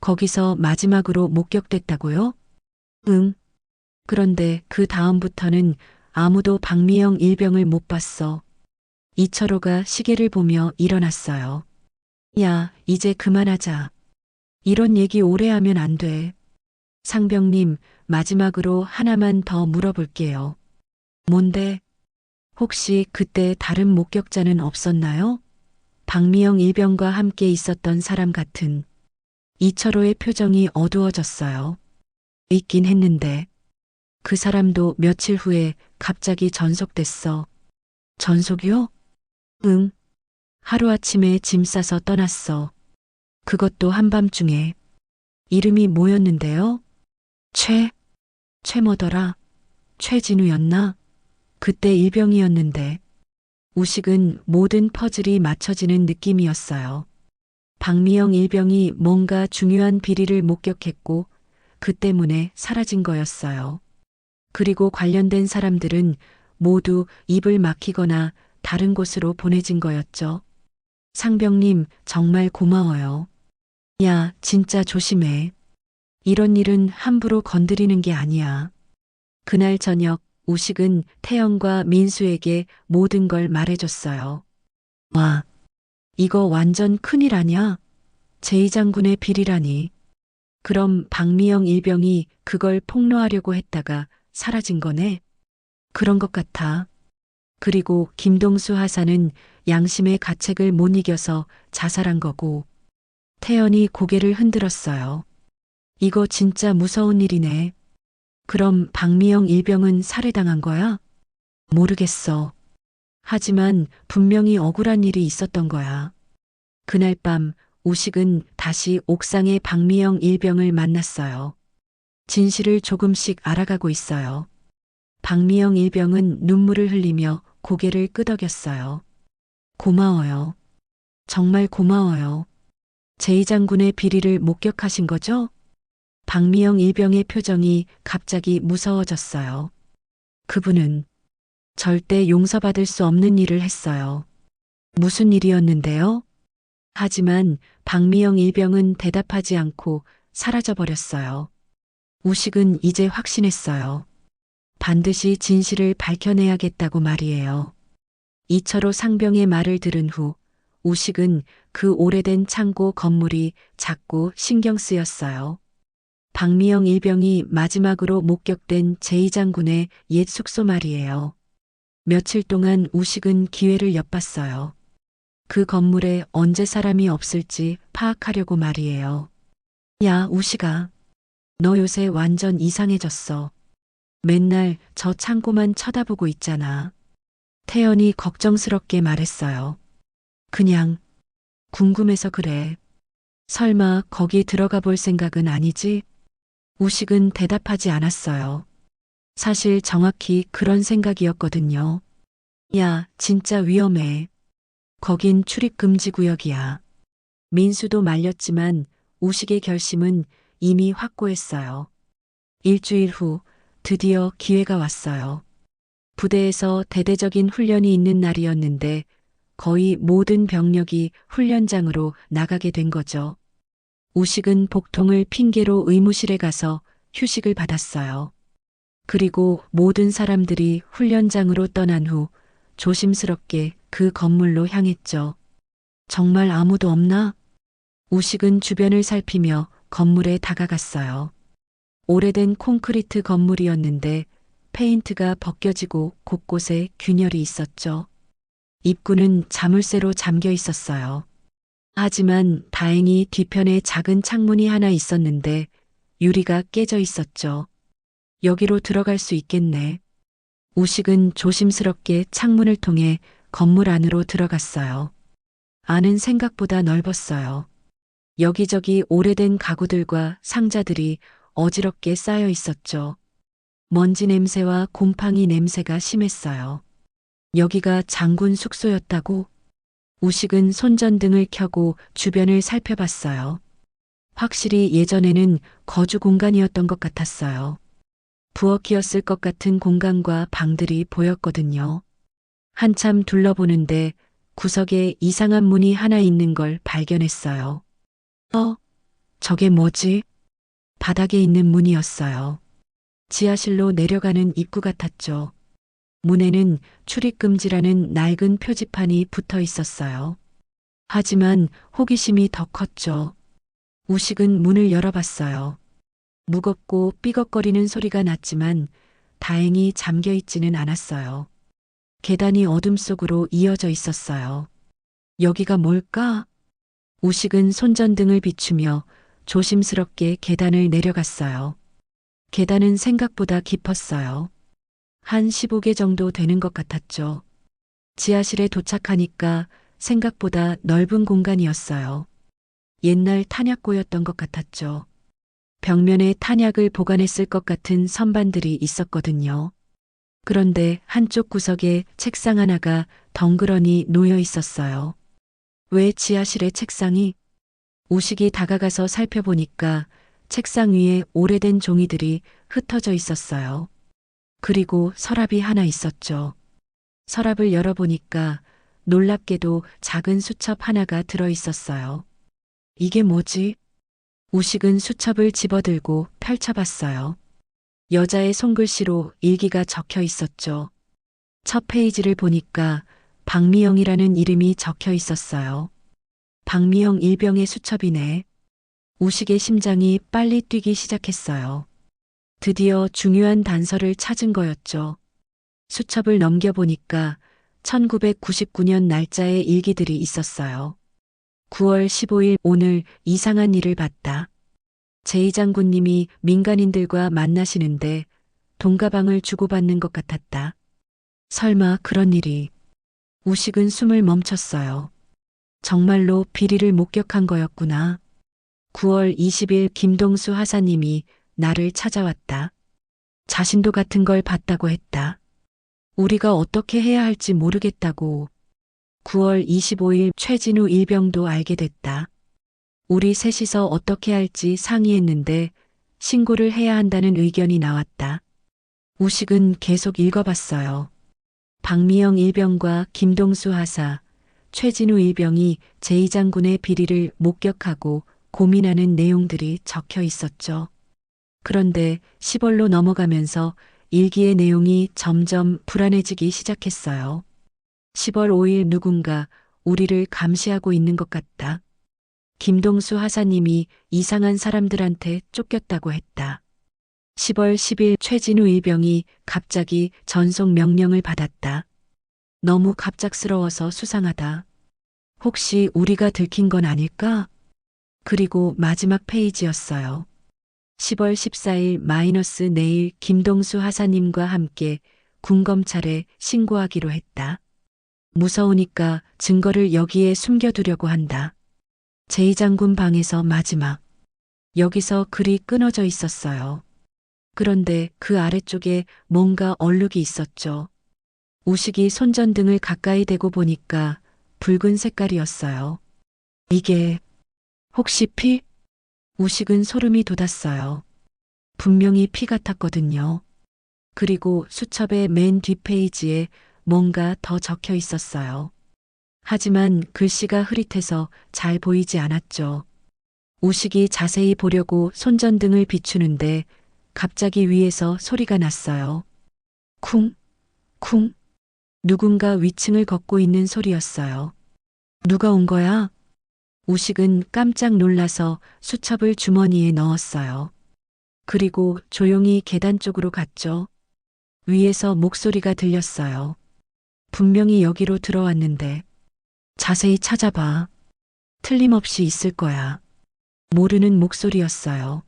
S1: 거기서 마지막으로 목격됐다고요? 응. 그런데 그 다음부터는 아무도 박미영 일병을 못 봤어. 이철호가 시계를 보며 일어났어요. 야, 이제 그만하자. 이런 얘기 오래 하면 안 돼. 상병님, 마지막으로 하나만 더 물어볼게요. 뭔데? 혹시 그때 다른 목격자는 없었나요? 박미영 일병과 함께 있었던 사람 같은. 이철호의 표정이 어두워졌어요. 있긴 했는데 그 사람도 며칠 후에 갑자기 전속됐어. 전속이요? 응. 하루아침에 짐 싸서 떠났어. 그것도 한밤중에. 이름이 뭐였는데요? 최 뭐더라? 최진우였나? 그때 일병이었는데. 우식은 모든 퍼즐이 맞춰지는 느낌이었어요. 박미영 일병이 뭔가 중요한 비리를 목격했고 그 때문에 사라진 거였어요. 그리고 관련된 사람들은 모두 입을 막히거나 다른 곳으로 보내진 거였죠. 상병님, 정말 고마워요. 야, 진짜 조심해. 이런 일은 함부로 건드리는 게 아니야. 그날 저녁 우식은 태영과 민수에게 모든 걸 말해줬어요. 와, 이거 완전 큰일 아냐? 제2 장군의 비리라니. 그럼 박미영 일병이 그걸 폭로하려고 했다가 사라진 거네? 그런 것 같아. 그리고 김동수 하사는 양심의 가책을 못 이겨서 자살한 거고. 태연이 고개를 흔들었어요. 이거 진짜 무서운 일이네. 그럼 박미영 일병은 살해당한 거야? 모르겠어. 하지만 분명히 억울한 일이 있었던 거야. 그날 밤 우식은 다시 옥상의 박미영 일병을 만났어요. 진실을 조금씩 알아가고 있어요. 박미영 일병은 눈물을 흘리며 고개를 끄덕였어요. 고마워요. 정말 고마워요. 제2 장군의 비리를 목격하신 거죠? 박미영 일병의 표정이 갑자기 무서워졌어요. 그분은 절대 용서받을 수 없는 일을 했어요. 무슨 일이었는데요? 하지만 박미영 일병은 대답하지 않고 사라져버렸어요. 우식은 이제 확신했어요. 반드시 진실을 밝혀내야겠다고 말이에요. 이철호 상병의 말을 들은 후 우식은 그 오래된 창고 건물이 자꾸 신경 쓰였어요. 박미영 일병이 마지막으로 목격된 제2장군의 옛 숙소 말이에요. 며칠 동안 우식은 기회를 엿봤어요. 그 건물에 언제 사람이 없을지 파악하려고 말이에요. 야, 우식아. 너 요새 완전 이상해졌어. 맨날 저 창고만 쳐다보고 있잖아. 태연이 걱정스럽게 말했어요. 그냥 궁금해서 그래. 설마 거기 들어가 볼 생각은 아니지? 우식은 대답하지 않았어요. 사실 정확히 그런 생각이었거든요. 야, 진짜 위험해. 거긴 출입 금지 구역이야. 민수도 말렸지만 우식의 결심은 이미 확고했어요. 일주일 후 드디어 기회가 왔어요. 부대에서 대대적인 훈련이 있는 날이었는데 거의 모든 병력이 훈련장으로 나가게 된 거죠. 우식은 복통을 핑계로 의무실에 가서 휴식을 받았어요. 그리고 모든 사람들이 훈련장으로 떠난 후 조심스럽게 그 건물로 향했죠. 정말 아무도 없나? 우식은 주변을 살피며 건물에 다가갔어요. 오래된 콘크리트 건물이었는데 페인트가 벗겨지고 곳곳에 균열이 있었죠. 입구는 자물쇠로 잠겨 있었어요. 하지만 다행히 뒤편에 작은 창문이 하나 있었는데 유리가 깨져 있었죠. 여기로 들어갈 수 있겠네. 우식은 조심스럽게 창문을 통해 건물 안으로 들어갔어요. 안은 생각보다 넓었어요. 여기저기 오래된 가구들과 상자들이 어지럽게 쌓여 있었죠. 먼지 냄새와 곰팡이 냄새가 심했어요. 여기가 장군 숙소였다고? 우식은 손전등을 켜고 주변을 살펴봤어요. 확실히 예전에는 거주 공간이었던 것 같았어요. 부엌이었을 것 같은 공간과 방들이 보였거든요. 한참 둘러보는데 구석에 이상한 문이 하나 있는 걸 발견했어요. 저게 뭐지? 바닥에 있는 문이었어요. 지하실로 내려가는 입구 같았죠. 문에는 출입금지라는 낡은 표지판이 붙어 있었어요. 하지만 호기심이 더 컸죠. 우식은 문을 열어봤어요. 무겁고 삐걱거리는 소리가 났지만 다행히 잠겨 있지는 않았어요. 계단이 어둠 속으로 이어져 있었어요. 여기가 뭘까? 우식은 손전등을 비추며 조심스럽게 계단을 내려갔어요. 계단은 생각보다 깊었어요. 한 15개 정도 되는 것 같았죠. 지하실에 도착하니까 생각보다 넓은 공간이었어요. 옛날 탄약고였던 것 같았죠. 벽면에 탄약을 보관했을 것 같은 선반들이 있었거든요. 그런데 한쪽 구석에 책상 하나가 덩그러니 놓여 있었어요. 왜 지하실에 책상이? 우식이 다가가서 살펴보니까 책상 위에 오래된 종이들이 흩어져 있었어요. 그리고 서랍이 하나 있었죠. 서랍을 열어보니까 놀랍게도 작은 수첩 하나가 들어 있었어요. 이게 뭐지? 우식은 수첩을 집어들고 펼쳐봤어요. 여자의 손글씨로 일기가 적혀 있었죠. 첫 페이지를 보니까 박미영이라는 이름이 적혀 있었어요. 박미영 일병의 수첩이네. 우식의 심장이 빨리 뛰기 시작했어요. 드디어 중요한 단서를 찾은 거였죠. 수첩을 넘겨보니까 1999년 날짜의 일기들이 있었어요. 9월 15일 오늘 이상한 일을 봤다. 제2장군님이 민간인들과 만나시는데 돈가방을 주고받는 것 같았다. 설마 그런 일이. 우식은 숨을 멈췄어요. 정말로 비리를 목격한 거였구나. 9월 20일 김동수 하사님이 나를 찾아왔다. 자신도 같은 걸 봤다고 했다. 우리가 어떻게 해야 할지 모르겠다고. 9월 25일 최진우 일병도 알게 됐다. 우리 셋이서 어떻게 할지 상의했는데 신고를 해야 한다는 의견이 나왔다. 우식은 계속 읽어봤어요. 박미영 일병과 김동수 하사, 최진우 일병이 제2장군의 비리를 목격하고 고민하는 내용들이 적혀 있었죠. 그런데 10월로 넘어가면서 일기의 내용이 점점 불안해지기 시작했어요. 10월 5일 누군가 우리를 감시하고 있는 것 같다. 김동수 하사님이 이상한 사람들한테 쫓겼다고 했다. 10월 10일 최진우 일병이 갑자기 전속 명령을 받았다. 너무 갑작스러워서 수상하다. 혹시 우리가 들킨 건 아닐까? 그리고 마지막 페이지였어요. 10월 14일 마이너스 내일 김동수 하사님과 함께 군검찰에 신고하기로 했다. 무서우니까 증거를 여기에 숨겨두려고 한다. 제2장군 방에서 마지막. 여기서 글이 끊어져 있었어요. 그런데 그 아래쪽에 뭔가 얼룩이 있었죠. 우식이 손전등을 가까이 대고 보니까 붉은 색깔이었어요. 이게 혹시 피? 우식은 소름이 돋았어요. 분명히 피 같았거든요. 그리고 수첩의 맨 뒷페이지에 뭔가 더 적혀 있었어요. 하지만 글씨가 흐릿해서 잘 보이지 않았죠. 우식이 자세히 보려고 손전등을 비추는데 갑자기 위에서 소리가 났어요. 쿵, 쿵. 누군가 위층을 걷고 있는 소리였어요. 누가 온 거야? 우식은 깜짝 놀라서 수첩을 주머니에 넣었어요. 그리고 조용히 계단 쪽으로 갔죠. 위에서 목소리가 들렸어요. 분명히 여기로 들어왔는데 자세히 찾아봐. 틀림없이 있을 거야. 모르는 목소리였어요.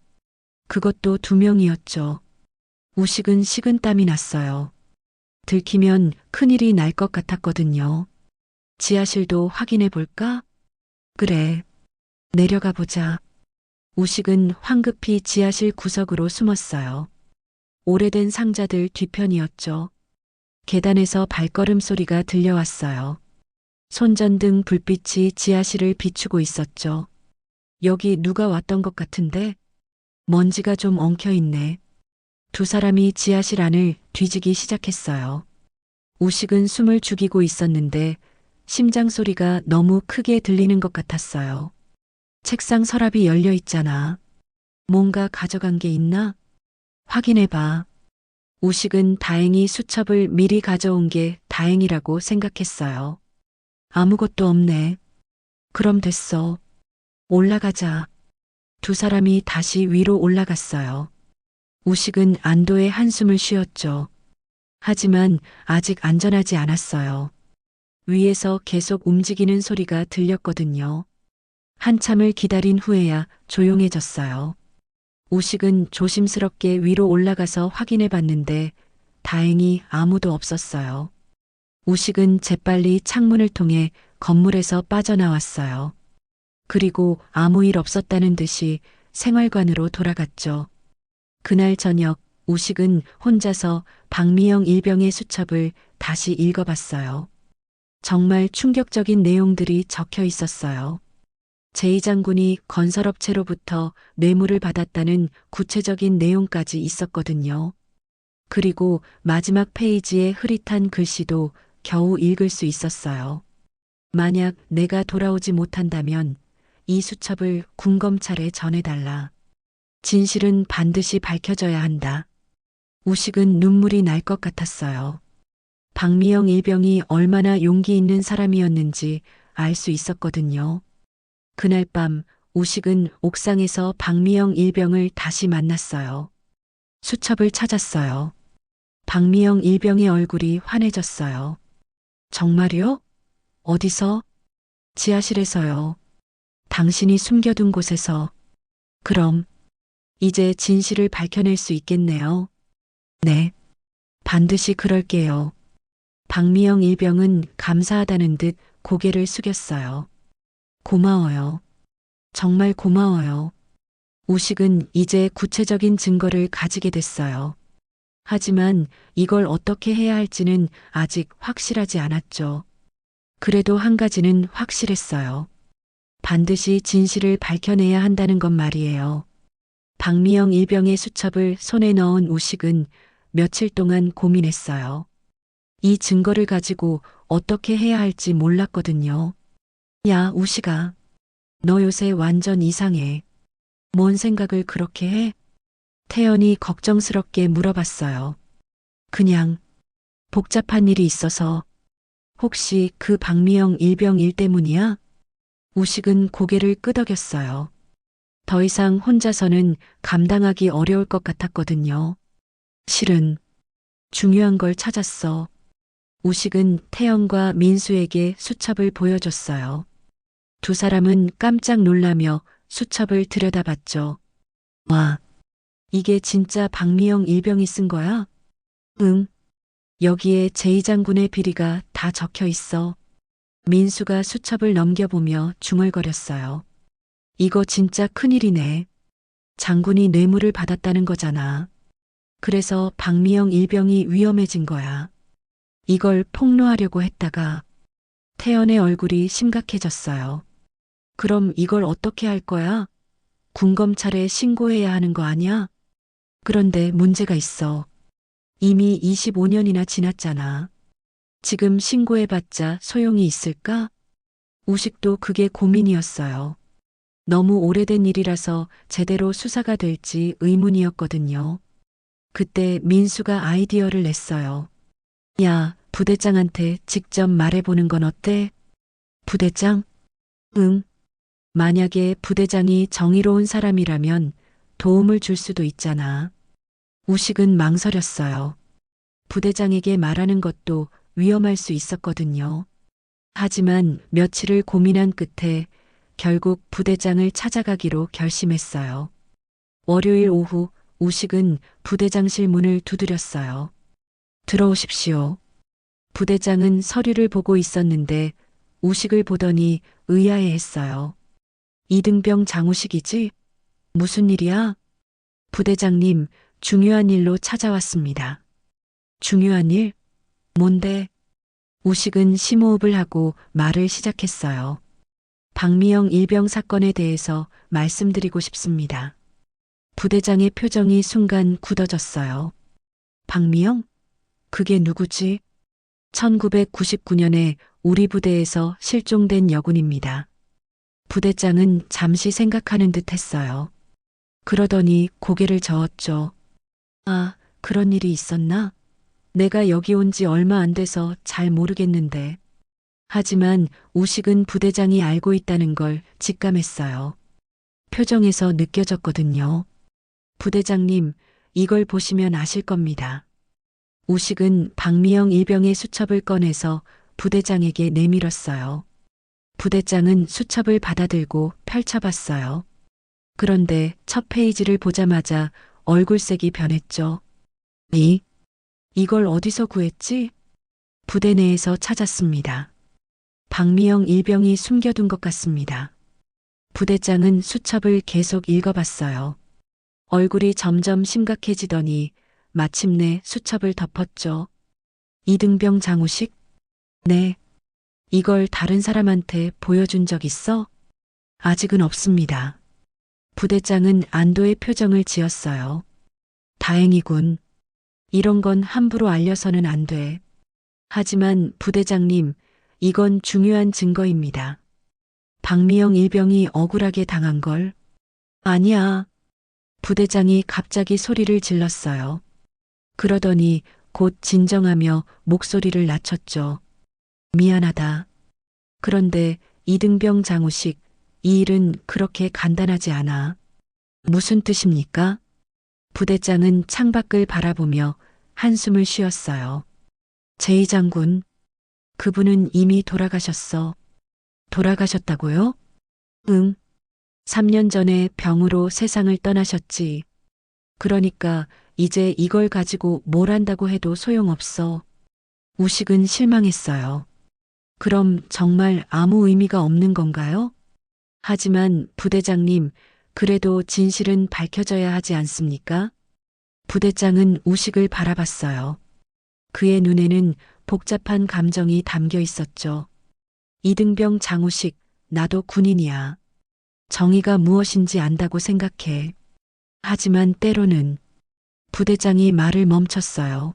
S1: 그것도 2명이었죠. 우식은 식은땀이 났어요. 들키면 큰일이 날 것 같았거든요. 지하실도 확인해 볼까? 그래. 내려가 보자. 우식은 황급히 지하실 구석으로 숨었어요. 오래된 상자들 뒤편이었죠. 계단에서 발걸음 소리가 들려왔어요. 손전등 불빛이 지하실을 비추고 있었죠. 여기 누가 왔던 것 같은데? 먼지가 좀 엉켜 있네. 2사람이 지하실 안을 뒤지기 시작했어요. 우식은 숨을 죽이고 있었는데 심장 소리가 너무 크게 들리는 것 같았어요. 책상 서랍이 열려 있잖아. 뭔가 가져간 게 있나? 확인해봐. 우식은 다행히 수첩을 미리 가져온 게 다행이라고 생각했어요. 아무것도 없네. 그럼 됐어. 올라가자. 2사람이 다시 위로 올라갔어요. 우식은 안도의 한숨을 쉬었죠. 하지만 아직 안전하지 않았어요. 위에서 계속 움직이는 소리가 들렸거든요. 한참을 기다린 후에야 조용해졌어요. 우식은 조심스럽게 위로 올라가서 확인해 봤는데 다행히 아무도 없었어요. 우식은 재빨리 창문을 통해 건물에서 빠져나왔어요. 그리고 아무 일 없었다는 듯이 생활관으로 돌아갔죠. 그날 저녁 우식은 혼자서 박미영 일병의 수첩을 다시 읽어봤어요. 정말 충격적인 내용들이 적혀 있었어요. 제2장군이 건설업체로부터 뇌물을 받았다는 구체적인 내용까지 있었거든요. 그리고 마지막 페이지의 흐릿한 글씨도 겨우 읽을 수 있었어요. 만약 내가 돌아오지 못한다면 이 수첩을 군검찰에 전해달라. 진실은 반드시 밝혀져야 한다. 우식은 눈물이 날 것 같았어요. 박미영 일병이 얼마나 용기 있는 사람이었는지 알 수 있었거든요. 그날 밤 우식은 옥상에서 박미영 일병을 다시 만났어요. 수첩을 찾았어요. 박미영 일병의 얼굴이 환해졌어요. 정말요? 어디서? 지하실에서요. 당신이 숨겨둔 곳에서. 그럼 이제 진실을 밝혀낼 수 있겠네요. 네. 반드시 그럴게요. 박미영 일병은 감사하다는 듯 고개를 숙였어요. 고마워요. 정말 고마워요. 우식은 이제 구체적인 증거를 가지게 됐어요. 하지만 이걸 어떻게 해야 할지는 아직 확실하지 않았죠. 그래도 한 가지는 확실했어요. 반드시 진실을 밝혀내야 한다는 것 말이에요. 박미영 일병의 수첩을 손에 넣은 우식은 며칠 동안 고민했어요. 이 증거를 가지고 어떻게 해야 할지 몰랐거든요. 야, 우식아. 너 요새 완전 이상해. 뭔 생각을 그렇게 해? 태연이 걱정스럽게 물어봤어요. 그냥 복잡한 일이 있어서. 혹시 그 박미영 일병 일 때문이야? 우식은 고개를 끄덕였어요. 더 이상 혼자서는 감당하기 어려울 것 같았거든요. 실은 중요한 걸 찾았어. 우식은 태연과 민수에게 수첩을 보여줬어요. 두 사람은 깜짝 놀라며 수첩을 들여다봤죠. 와, 이게 진짜 박미영 일병이 쓴 거야? 응. 여기에 제2 장군의 비리가 다 적혀 있어. 민수가 수첩을 넘겨보며 중얼거렸어요. 이거 진짜 큰일이네. 장군이 뇌물을 받았다는 거잖아. 그래서 박미영 일병이 위험해진 거야. 이걸 폭로하려고 했다가 태연의 얼굴이 심각해졌어요. 그럼 이걸 어떻게 할 거야? 군검찰에 신고해야 하는 거 아니야? 그런데 문제가 있어. 이미 25년이나 지났잖아. 지금 신고해봤자 소용이 있을까? 우식도 그게 고민이었어요. 너무 오래된 일이라서 제대로 수사가 될지 의문이었거든요. 그때 민수가 아이디어를 냈어요. 야, 부대장한테 직접 말해보는 건 어때? 부대장? 응. 만약에 부대장이 정의로운 사람이라면 도움을 줄 수도 있잖아. 우식은 망설였어요. 부대장에게 말하는 것도 위험할 수 있었거든요. 하지만 며칠을 고민한 끝에 결국 부대장을 찾아가기로 결심했어요. 월요일 오후 우식은 부대장실 문을 두드렸어요. 들어오십시오. 부대장은 서류를 보고 있었는데 우식을 보더니 의아해했어요. 이등병 장우식이지? 무슨 일이야? 부대장님, 중요한 일로 찾아왔습니다. 중요한 일? 뭔데? 우식은 심호흡을 하고 말을 시작했어요. 박미영 일병 사건에 대해서 말씀드리고 싶습니다. 부대장의 표정이 순간 굳어졌어요. 박미영? 그게 누구지? 1999년에 우리 부대에서 실종된 여군입니다. 부대장은 잠시 생각하는 듯 했어요. 그러더니 고개를 저었죠. 아, 그런 일이 있었나? 내가 여기 온 지 얼마 안 돼서 잘 모르겠는데. 하지만 우식은 부대장이 알고 있다는 걸 직감했어요. 표정에서 느껴졌거든요. 부대장님, 이걸 보시면 아실 겁니다. 우식은 박미영 일병의 수첩을 꺼내서 부대장에게 내밀었어요. 부대장은 수첩을 받아들고 펼쳐봤어요. 그런데 첫 페이지를 보자마자 얼굴색이 변했죠. 이걸 어디서 구했지? 부대 내에서 찾았습니다. 박미영 일병이 숨겨둔 것 같습니다. 부대장은 수첩을 계속 읽어봤어요. 얼굴이 점점 심각해지더니 마침내 수첩을 덮었죠. 이등병 장우식? 네. 이걸 다른 사람한테 보여준 적 있어? 아직은 없습니다. 부대장은 안도의 표정을 지었어요. 다행이군. 이런 건 함부로 알려서는 안 돼. 하지만 부대장님, 이건 중요한 증거입니다. 박미영 일병이 억울하게 당한 걸? 아니야. 부대장이 갑자기 소리를 질렀어요. 그러더니 곧 진정하며 목소리를 낮췄죠. 미안하다. 그런데 이등병 장우식, 이 일은 그렇게 간단하지 않아. 무슨 뜻입니까? 부대장은 창밖을 바라보며 한숨을 쉬었어요. 제2 장군, 그분은 이미 돌아가셨어. 돌아가셨다고요? 응. 3년 전에 병으로 세상을 떠나셨지. 그러니까 이제 이걸 가지고 뭘 한다고 해도 소용없어. 우식은 실망했어요. 그럼 정말 아무 의미가 없는 건가요? 하지만 부대장님, 그래도 진실은 밝혀져야 하지 않습니까? 부대장은 우식을 바라봤어요. 그의 눈에는 복잡한 감정이 담겨 있었죠. 이등병 장우식, 나도 군인이야. 정의가 무엇인지 안다고 생각해. 하지만 때로는 부대장이 말을 멈췄어요.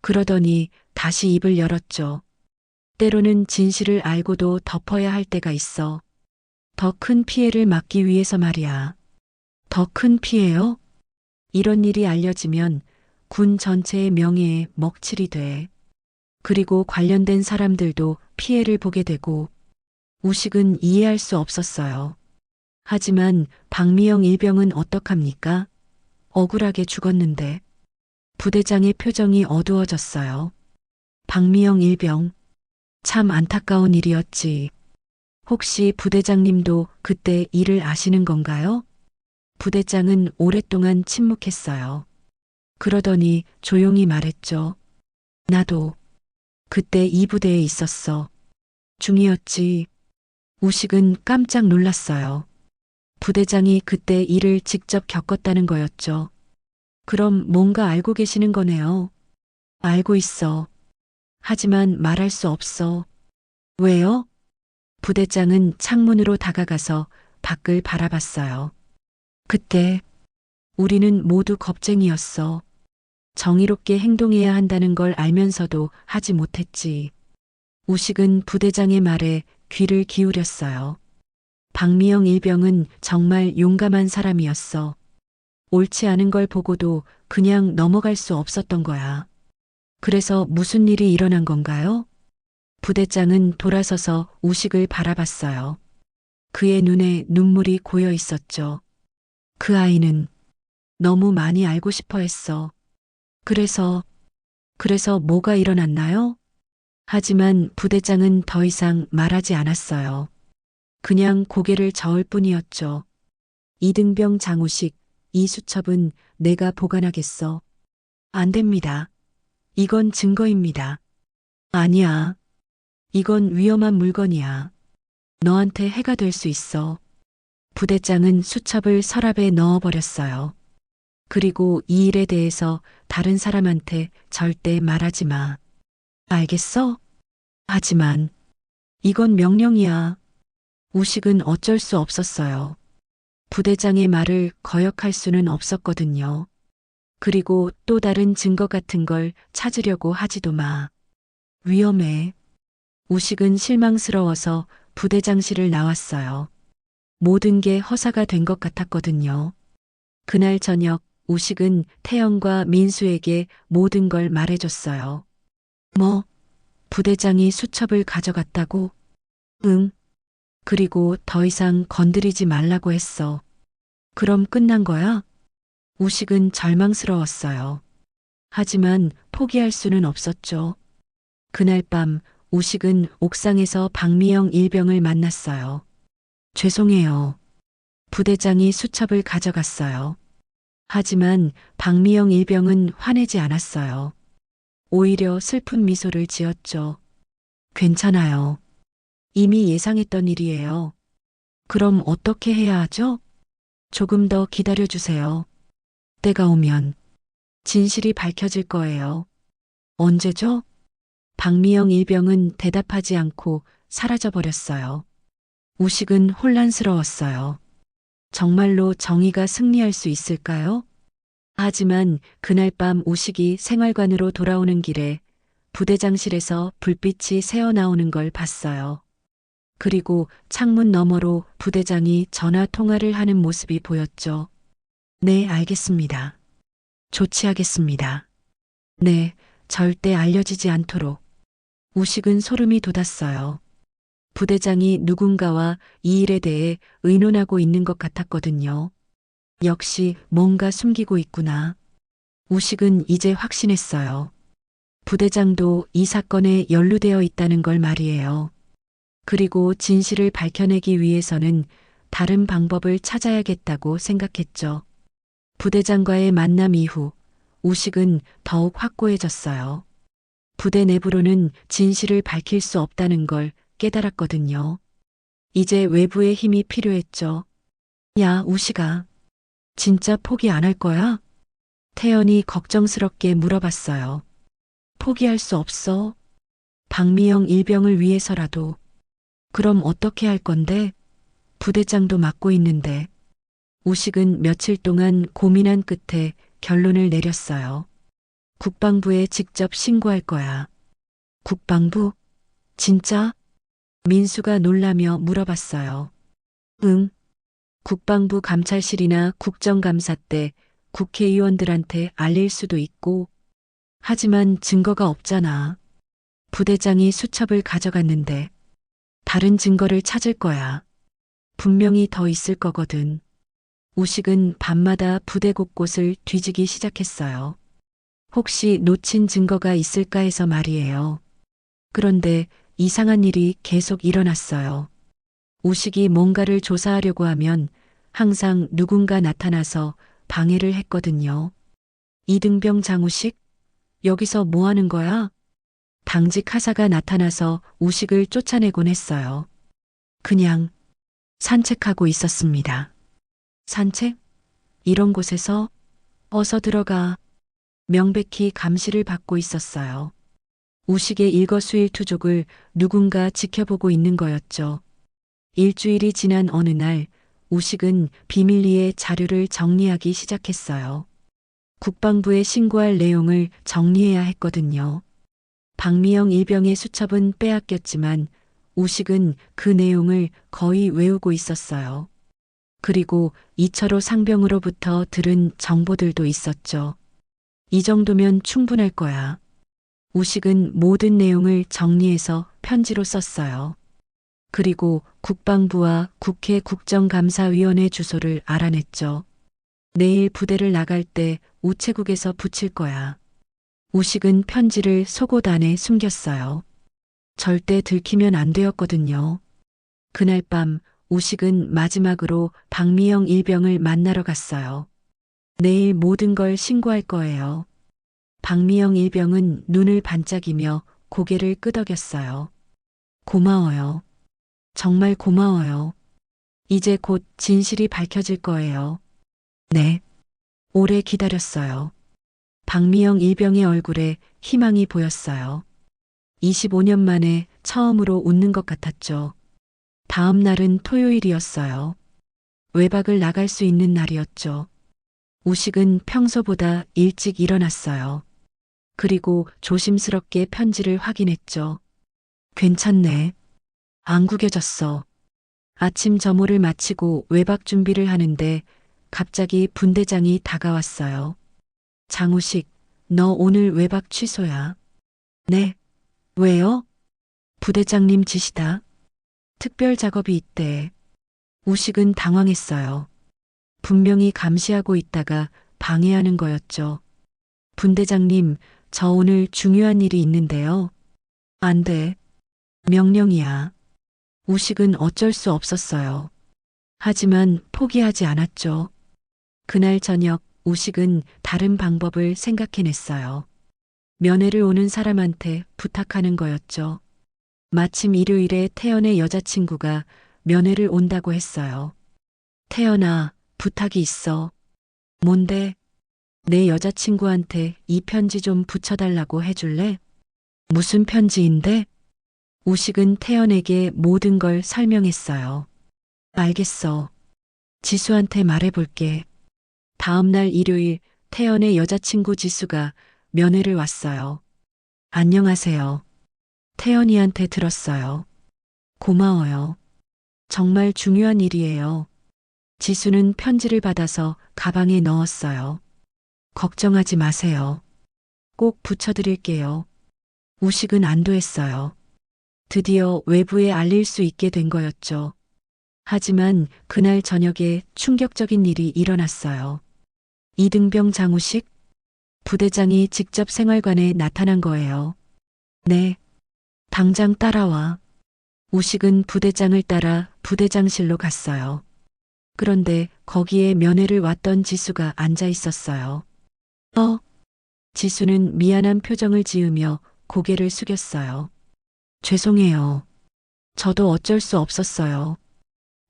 S1: 그러더니 다시 입을 열었죠. 때로는 진실을 알고도 덮어야 할 때가 있어. 더 큰 피해를 막기 위해서 말이야. 더 큰 피해요? 이런 일이 알려지면 군 전체의 명예에 먹칠이 돼. 그리고 관련된 사람들도 피해를 보게 되고 우식은 이해할 수 없었어요. 하지만 박미영 일병은 어떡합니까? 억울하게 죽었는데. 부대장의 표정이 어두워졌어요. 박미영 일병, 참 안타까운 일이었지. 혹시 부대장님도 그때 일을 아시는 건가요? 부대장은 오랫동안 침묵했어요. 그러더니 조용히 말했죠. 나도 그때 이 부대에 있었어. 중이었지. 우식은 깜짝 놀랐어요. 부대장이 그때 일을 직접 겪었다는 거였죠. 그럼 뭔가 알고 계시는 거네요. 알고 있어. 하지만 말할 수 없어. 왜요? 부대장은 창문으로 다가가서 밖을 바라봤어요. 그때 우리는 모두 겁쟁이였어. 정의롭게 행동해야 한다는 걸 알면서도 하지 못했지. 우식은 부대장의 말에 귀를 기울였어요. 박미영 일병은 정말 용감한 사람이었어. 옳지 않은 걸 보고도 그냥 넘어갈 수 없었던 거야. 그래서 무슨 일이 일어난 건가요? 부대장은 돌아서서 우식을 바라봤어요. 그의 눈에 눈물이 고여 있었죠. 그 아이는 너무 많이 알고 싶어 했어. 그래서 뭐가 일어났나요? 하지만 부대장은 더 이상 말하지 않았어요. 그냥 고개를 저을 뿐이었죠. 이등병 장우식, 이 수첩은 내가 보관하겠어. 안 됩니다. 이건 증거입니다. 아니야. 이건 위험한 물건이야. 너한테 해가 될 수 있어. 부대장은 수첩을 서랍에 넣어버렸어요. 그리고 이 일에 대해서 다른 사람한테 절대 말하지 마. 알겠어? 하지만 이건 명령이야. 우식은 어쩔 수 없었어요. 부대장의 말을 거역할 수는 없었거든요. 그리고 또 다른 증거 같은 걸 찾으려고 하지도 마. 위험해. 우식은 실망스러워서 부대장실을 나왔어요. 모든 게 허사가 된 것 같았거든요. 그날 저녁 우식은 태영과 민수에게 모든 걸 말해줬어요. 뭐? 부대장이 수첩을 가져갔다고? 응. 그리고 더 이상 건드리지 말라고 했어. 그럼 끝난 거야? 우식은 절망스러웠어요. 하지만 포기할 수는 없었죠. 그날 밤 우식은 옥상에서 박미영 일병을 만났어요. 죄송해요. 부대장이 수첩을 가져갔어요. 하지만 박미영 일병은 화내지 않았어요. 오히려 슬픈 미소를 지었죠. 괜찮아요. 이미 예상했던 일이에요. 그럼 어떻게 해야 하죠? 조금 더 기다려주세요. 때가 오면 진실이 밝혀질 거예요. 언제죠? 박미영 일병은 대답하지 않고 사라져버렸어요. 우식은 혼란스러웠어요. 정말로 정의가 승리할 수 있을까요? 하지만 그날 밤 우식이 생활관으로 돌아오는 길에 부대장실에서 불빛이 새어나오는 걸 봤어요. 그리고 창문 너머로 부대장이 전화 통화를 하는 모습이 보였죠. 네, 알겠습니다. 조치하겠습니다. 네, 절대 알려지지 않도록. 우식은 소름이 돋았어요. 부대장이 누군가와 이 일에 대해 의논하고 있는 것 같았거든요. 역시 뭔가 숨기고 있구나. 우식은 이제 확신했어요. 부대장도 이 사건에 연루되어 있다는 걸 말이에요. 그리고 진실을 밝혀내기 위해서는 다른 방법을 찾아야겠다고 생각했죠. 부대장과의 만남 이후 우식은 더욱 확고해졌어요. 부대 내부로는 진실을 밝힐 수 없다는 걸 깨달았거든요. 이제 외부의 힘이 필요했죠. 야, 우식아. 진짜 포기 안 할 거야? 태연이 걱정스럽게 물어봤어요. 포기할 수 없어. 박미영 일병을 위해서라도. 그럼 어떻게 할 건데? 부대장도 맡고 있는데. 우식은 며칠 동안 고민한 끝에 결론을 내렸어요. 국방부에 직접 신고할 거야. 국방부? 진짜? 민수가 놀라며 물어봤어요. 응. 국방부 감찰실이나 국정감사 때 국회의원들한테 알릴 수도 있고. 하지만 증거가 없잖아. 부대장이 수첩을 가져갔는데. 다른 증거를 찾을 거야. 분명히 더 있을 거거든. 우식은 밤마다 부대 곳곳을 뒤지기 시작했어요. 혹시 놓친 증거가 있을까 해서 말이에요. 그런데 이상한 일이 계속 일어났어요. 우식이 뭔가를 조사하려고 하면 항상 누군가 나타나서 방해를 했거든요. 이등병 장우식? 여기서 뭐 하는 거야? 당직 하사가 나타나서 우식을 쫓아내곤 했어요. 그냥 산책하고 있었습니다. 산책? 이런 곳에서 어서 들어가. 명백히 감시를 받고 있었어요. 우식의 일거수일투족을 누군가 지켜보고 있는 거였죠. 일주일이 지난 어느 날 우식은 비밀리에 자료를 정리하기 시작했어요. 국방부에 신고할 내용을 정리해야 했거든요. 박미영 일병의 수첩은 빼앗겼지만 우식은 그 내용을 거의 외우고 있었어요. 그리고 이철호 상병으로부터 들은 정보들도 있었죠. 이 정도면 충분할 거야. 우식은 모든 내용을 정리해서 편지로 썼어요. 그리고 국방부와 국회 국정감사위원회 주소를 알아냈죠. 내일 부대를 나갈 때 우체국에서 붙일 거야. 우식은 편지를 속옷 안에 숨겼어요. 절대 들키면 안 되었거든요. 그날 밤 우식은 마지막으로 박미영 일병을 만나러 갔어요. 내일 모든 걸 신고할 거예요. 박미영 일병은 눈을 반짝이며 고개를 끄덕였어요. 고마워요. 정말 고마워요. 이제 곧 진실이 밝혀질 거예요. 네. 오래 기다렸어요. 박미영 일병의 얼굴에 희망이 보였어요. 25년 만에 처음으로 웃는 것 같았죠. 다음 날은 토요일이었어요. 외박을 나갈 수 있는 날이었죠. 우식은 평소보다 일찍 일어났어요. 그리고 조심스럽게 편지를 확인했죠. 괜찮네. 안 구겨졌어. 아침 점호를 마치고 외박 준비를 하는데 갑자기 분대장이 다가왔어요. 장우식, 너 오늘 외박 취소야. 네. 왜요? 부대장님 지시다. 특별 작업이 있대. 우식은 당황했어요. 분명히 감시하고 있다가 방해하는 거였죠. 분대장님, 저 오늘 중요한 일이 있는데요. 안 돼. 명령이야. 우식은 어쩔 수 없었어요. 하지만 포기하지 않았죠. 그날 저녁 우식은 다른 방법을 생각해냈어요. 면회를 오는 사람한테 부탁하는 거였죠. 마침 일요일에 태연의 여자친구가 면회를 온다고 했어요. 태연아, 부탁이 있어. 뭔데? 내 여자친구한테 이 편지 좀 붙여달라고 해줄래? 무슨 편지인데? 우식은 태연에게 모든 걸 설명했어요. 알겠어. 지수한테 말해볼게. 다음 날 일요일 태연의 여자친구 지수가 면회를 왔어요. 안녕하세요. 태연이한테 들었어요. 고마워요. 정말 중요한 일이에요. 지수는 편지를 받아서 가방에 넣었어요. 걱정하지 마세요. 꼭 붙여드릴게요. 우식은 안도했어요. 드디어 외부에 알릴 수 있게 된 거였죠. 하지만 그날 저녁에 충격적인 일이 일어났어요. 이등병 장우식? 부대장이 직접 생활관에 나타난 거예요. 네. 당장 따라와. 우식은 부대장을 따라 부대장실로 갔어요. 그런데 거기에 면회를 왔던 지수가 앉아 있었어요. 지수는 미안한 표정을 지으며 고개를 숙였어요. 죄송해요. 저도 어쩔 수 없었어요.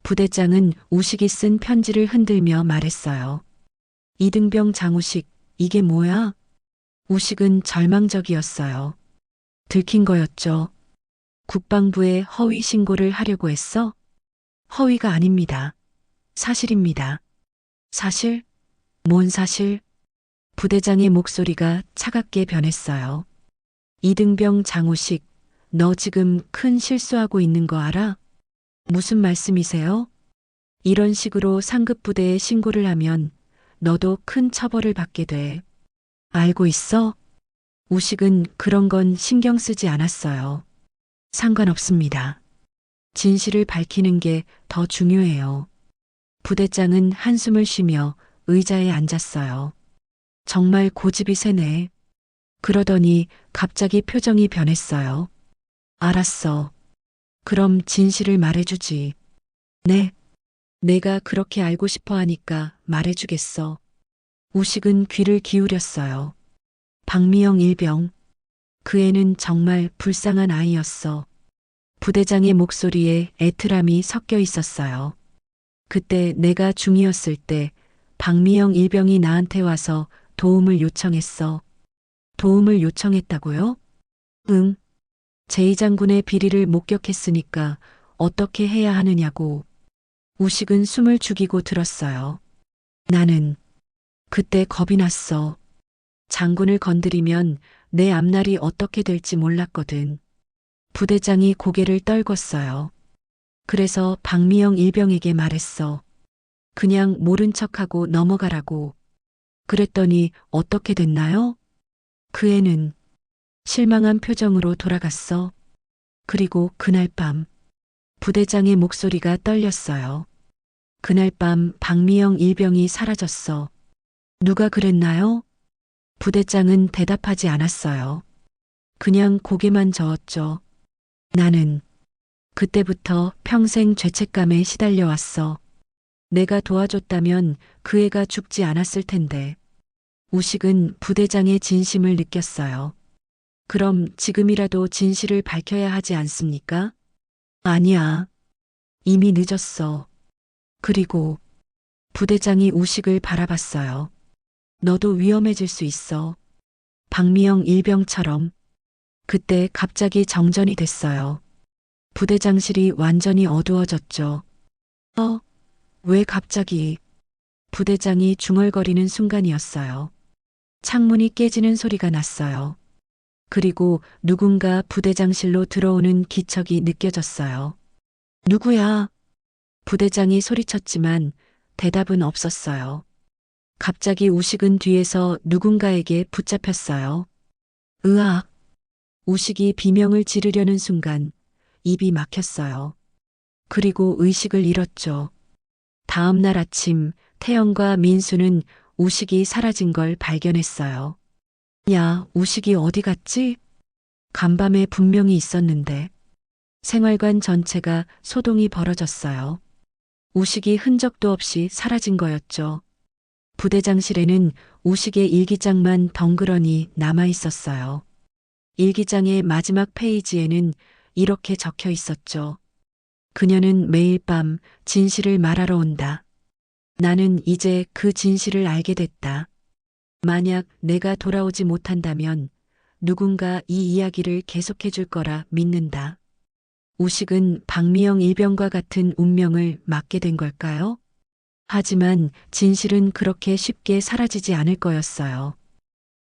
S1: 부대장은 우식이 쓴 편지를 흔들며 말했어요. 이등병 장우식, 이게 뭐야? 우식은 절망적이었어요. 들킨 거였죠. 국방부에 허위 신고를 하려고 했어? 허위가 아닙니다. 사실입니다. 사실? 뭔 사실? 부대장의 목소리가 차갑게 변했어요. 이등병 장우식, 너 지금 큰 실수하고 있는 거 알아? 무슨 말씀이세요? 이런 식으로 상급 부대에 신고를 하면 너도 큰 처벌을 받게 돼. 알고 있어? 우식은 그런 건 신경 쓰지 않았어요. 상관없습니다. 진실을 밝히는 게 더 중요해요. 부대장은 한숨을 쉬며 의자에 앉았어요. 정말 고집이 세네. 그러더니 갑자기 표정이 변했어요. 알았어. 그럼 진실을 말해주지. 네. 내가 그렇게 알고 싶어 하니까 말해주겠어. 우식은 귀를 기울였어요. 박미영 일병. 그 애는 정말 불쌍한 아이였어. 부대장의 목소리에 애틀함이 섞여 있었어요. 그때 내가 중이었을 때 박미영 일병이 나한테 와서 도움을 요청했어. 도움을 요청했다고요? 응. 제2 장군의 비리를 목격했으니까 어떻게 해야 하느냐고. 우식은 숨을 죽이고 들었어요. 나는 그때 겁이 났어. 장군을 건드리면 내 앞날이 어떻게 될지 몰랐거든. 부대장이 고개를 떨궜어요. 그래서 박미영 일병에게 말했어. 그냥 모른 척하고 넘어가라고. 그랬더니 어떻게 됐나요? 그 애는 실망한 표정으로 돌아갔어. 그리고 그날 밤 부대장의 목소리가 떨렸어요. 그날 밤 박미영 일병이 사라졌어. 누가 그랬나요? 부대장은 대답하지 않았어요. 그냥 고개만 저었죠. 나는 그때부터 평생 죄책감에 시달려 왔어. 내가 도와줬다면 그 애가 죽지 않았을 텐데. 우식은 부대장의 진심을 느꼈어요. 그럼 지금이라도 진실을 밝혀야 하지 않습니까? 아니야. 이미 늦었어. 그리고 부대장이 우식을 바라봤어요. 너도 위험해질 수 있어. 박미영 일병처럼. 그때 갑자기 정전이 됐어요. 부대장실이 완전히 어두워졌죠. 왜 갑자기? 부대장이 중얼거리는 순간이었어요. 창문이 깨지는 소리가 났어요. 그리고 누군가 부대장실로 들어오는 기척이 느껴졌어요. 누구야? 부대장이 소리쳤지만 대답은 없었어요. 갑자기 우식은 뒤에서 누군가에게 붙잡혔어요. 으악! 우식이 비명을 지르려는 순간 입이 막혔어요. 그리고 의식을 잃었죠. 다음 날 아침 태영과 민수는 우식이 사라진 걸 발견했어요. 야, 우식이 어디 갔지? 간밤에 분명히 있었는데. 생활관 전체가 소동이 벌어졌어요. 우식이 흔적도 없이 사라진 거였죠. 부대장실에는 우식의 일기장만 덩그러니 남아 있었어요. 일기장의 마지막 페이지에는 이렇게 적혀 있었죠. 그녀는 매일 밤 진실을 말하러 온다. 나는 이제 그 진실을 알게 됐다. 만약 내가 돌아오지 못한다면 누군가 이 이야기를 계속해 줄 거라 믿는다. 우식은 박미영 일병과 같은 운명을 맞게 된 걸까요? 하지만 진실은 그렇게 쉽게 사라지지 않을 거였어요.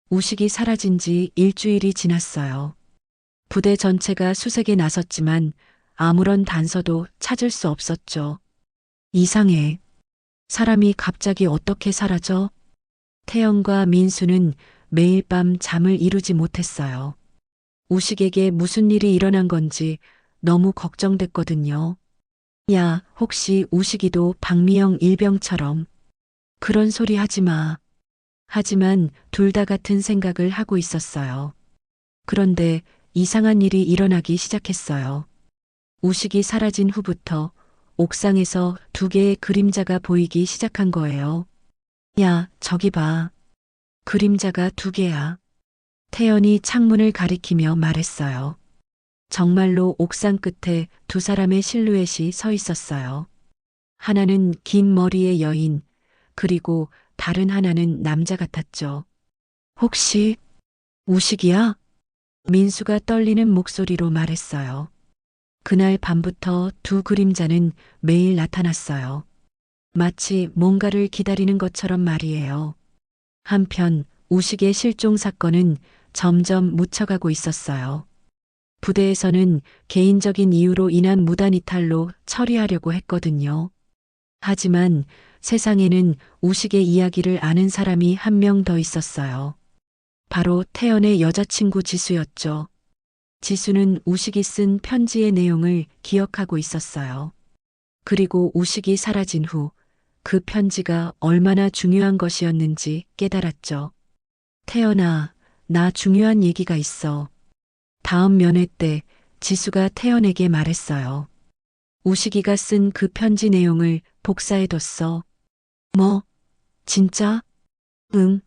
S1: 우식이 사라진 지 일주일이 지났어요. 부대 전체가 수색에 나섰지만 아무런 단서도 찾을 수 없었죠. 이상해. 사람이 갑자기 어떻게 사라져? 태영과 민수는 매일 밤 잠을 이루지 못했어요. 우식에게 무슨 일이 일어난 건지 너무 걱정됐거든요. 야, 혹시 우식이도 박미영 일병처럼 그런 소리 하지 마. 하지만 둘 다 같은 생각을 하고 있었어요. 그런데 이상한 일이 일어나기 시작했어요. 우식이 사라진 후부터 옥상에서 두 개의 그림자가 보이기 시작한 거예요. 야, 저기 봐. 그림자가 두 개야. 태연이 창문을 가리키며 말했어요. 정말로 옥상 끝에 두 사람의 실루엣이 서 있었어요. 하나는 긴 머리의 여인, 그리고 다른 하나는 남자 같았죠. 혹시 우식이야? 민수가 떨리는 목소리로 말했어요. 그날 밤부터 두 그림자는 매일 나타났어요. 마치 뭔가를 기다리는 것처럼 말이에요. 한편 우식의 실종 사건은 점점 묻혀가고 있었어요. 부대에서는 개인적인 이유로 인한 무단 이탈로 처리하려고 했거든요. 하지만 세상에는 우식의 이야기를 아는 사람이 한 명 더 있었어요. 바로 태연의 여자친구 지수였죠. 지수는 우식이 쓴 편지의 내용을 기억하고 있었어요. 그리고 우식이 사라진 후 그 편지가 얼마나 중요한 것이었는지 깨달았죠. 태연아, 나 중요한 얘기가 있어. 다음 면회 때 지수가 태연에게 말했어요. 우식이가 쓴 그 편지 내용을 복사해뒀어. 뭐? 진짜? 응.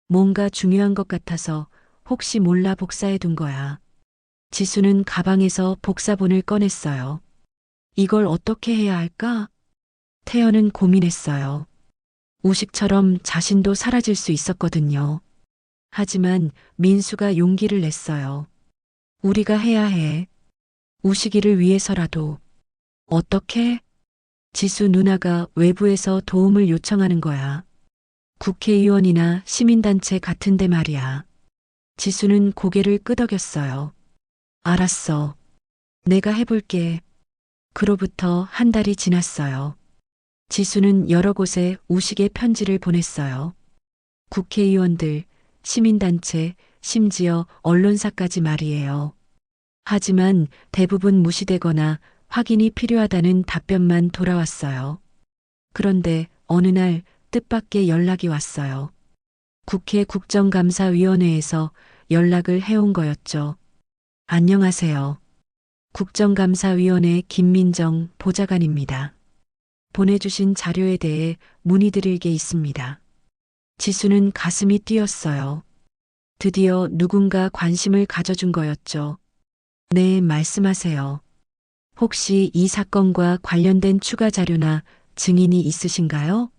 S1: 뭔가 중요한 것 같아서 혹시 몰라 복사해둔 거야. 지수는 가방에서 복사본을 꺼냈어요. 이걸 어떻게 해야 할까? 태연은 고민했어요. 우식처럼 자신도 사라질 수 있었거든요. 하지만 민수가 용기를 냈어요. 우리가 해야 해. 우식이를 위해서라도. 어떻게? 지수 누나가 외부에서 도움을 요청하는 거야. 국회의원이나 시민단체 같은데 말이야. 지수는 고개를 끄덕였어요. 알았어. 내가 해볼게. 그로부터 한 달이 지났어요. 지수는 여러 곳에 우식의 편지를 보냈어요. 국회의원들, 시민단체, 심지어 언론사까지 말이에요. 하지만 대부분 무시되거나 확인이 필요하다는 답변만 돌아왔어요. 그런데 어느 날 뜻밖의 연락이 왔어요. 국회 국정감사위원회에서 연락을 해온 거였죠. 안녕하세요. 국정감사위원회 김민정 보좌관입니다. 보내주신 자료에 대해 문의드릴 게 있습니다. 지수는 가슴이 뛰었어요. 드디어 누군가 관심을 가져준 거였죠. 네, 말씀하세요. 혹시 이 사건과 관련된 추가 자료나 증인이 있으신가요?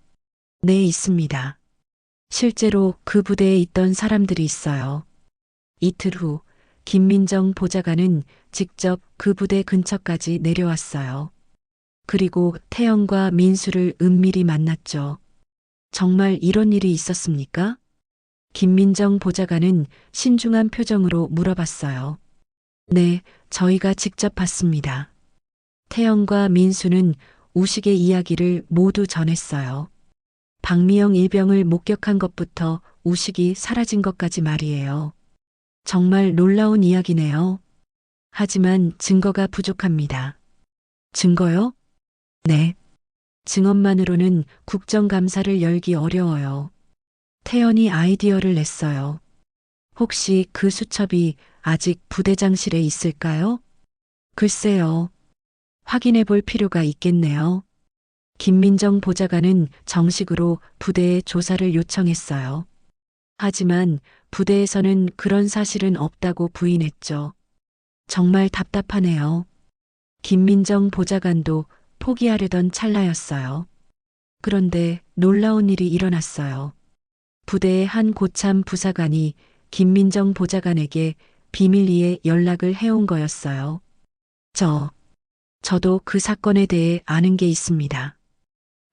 S1: 네, 있습니다. 실제로 그 부대에 있던 사람들이 있어요. 이틀 후, 김민정 보좌관은 직접 그 부대 근처까지 내려왔어요. 그리고 태영과 민수를 은밀히 만났죠. 정말 이런 일이 있었습니까? 김민정 보좌관은 신중한 표정으로 물어봤어요. 네, 저희가 직접 봤습니다. 태영과 민수는 우식의 이야기를 모두 전했어요. 박미영 일병을 목격한 것부터 우식이 사라진 것까지 말이에요. 정말 놀라운 이야기네요. 하지만 증거가 부족합니다. 증거요? 네. 증언만으로는 국정감사를 열기 어려워요. 태연이 아이디어를 냈어요. 혹시 그 수첩이 아직 부대장실에 있을까요? 글쎄요. 확인해 볼 필요가 있겠네요. 김민정 보좌관은 정식으로 부대에 조사를 요청했어요. 하지만 부대에서는 그런 사실은 없다고 부인했죠. 정말 답답하네요. 김민정 보좌관도 포기하려던 찰나였어요. 그런데 놀라운 일이 일어났어요. 부대의 한 고참 부사관이 김민정 보좌관에게 비밀리에 연락을 해온 거였어요. 저도 그 사건에 대해 아는 게 있습니다.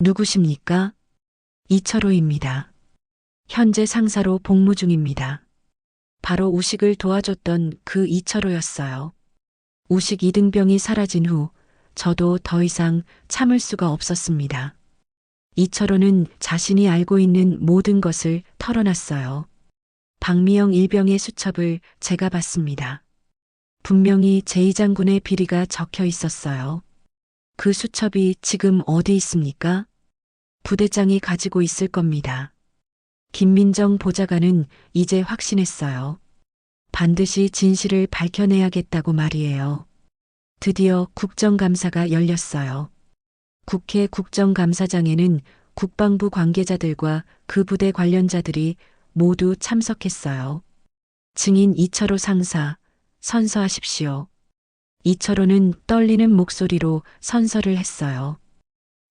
S1: 누구십니까? 이철호입니다. 현재 상사로 복무 중입니다. 바로 우식을 도와줬던 그 이철호였어요. 우식 이등병이 사라진 후 저도 더 이상 참을 수가 없었습니다. 이철호는 자신이 알고 있는 모든 것을 털어놨어요. 박미영 일병의 수첩을 제가 봤습니다. 분명히 제2장군의 비리가 적혀 있었어요. 그 수첩이 지금 어디 있습니까? 부대장이 가지고 있을 겁니다. 김민정 보좌관은 이제 확신했어요. 반드시 진실을 밝혀내야겠다고 말이에요. 드디어 국정감사가 열렸어요. 국회 국정감사장에는 국방부 관계자들과 그 부대 관련자들이 모두 참석했어요. 증인 이철호 상사, 선서하십시오. 이철호는 떨리는 목소리로 선서를 했어요.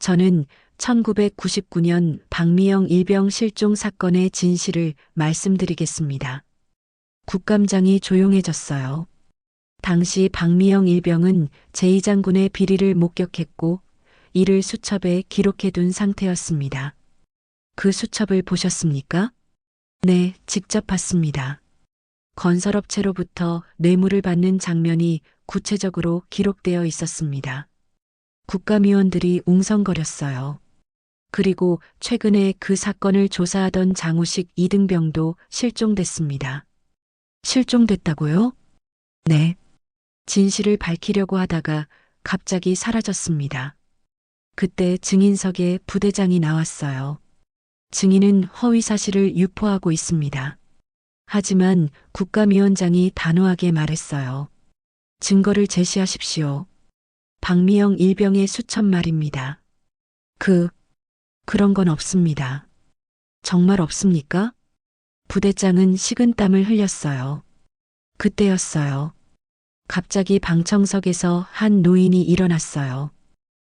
S1: 저는 1999년 박미영 일병 실종 사건의 진실을 말씀드리겠습니다. 국감장이 조용해졌어요. 당시 박미영 일병은 제2장군의 비리를 목격했고 이를 수첩에 기록해둔 상태였습니다. 그 수첩을 보셨습니까? 네, 직접 봤습니다. 건설업체로부터 뇌물을 받는 장면이 구체적으로 기록되어 있었습니다. 국감위원들이 웅성거렸어요. 그리고 최근에 그 사건을 조사하던 장우식 이등병도 실종됐습니다. 실종됐다고요? 네. 진실을 밝히려고 하다가 갑자기 사라졌습니다. 그때 증인석에 부대장이 나왔어요. 증인은 허위 사실을 유포하고 있습니다. 하지만 국감위원장이 단호하게 말했어요. 증거를 제시하십시오. 박미영 일병의 수천 말입니다. 그런 건 없습니다. 정말 없습니까? 부대장은 식은땀을 흘렸어요. 그때였어요. 갑자기 방청석에서 한 노인이 일어났어요.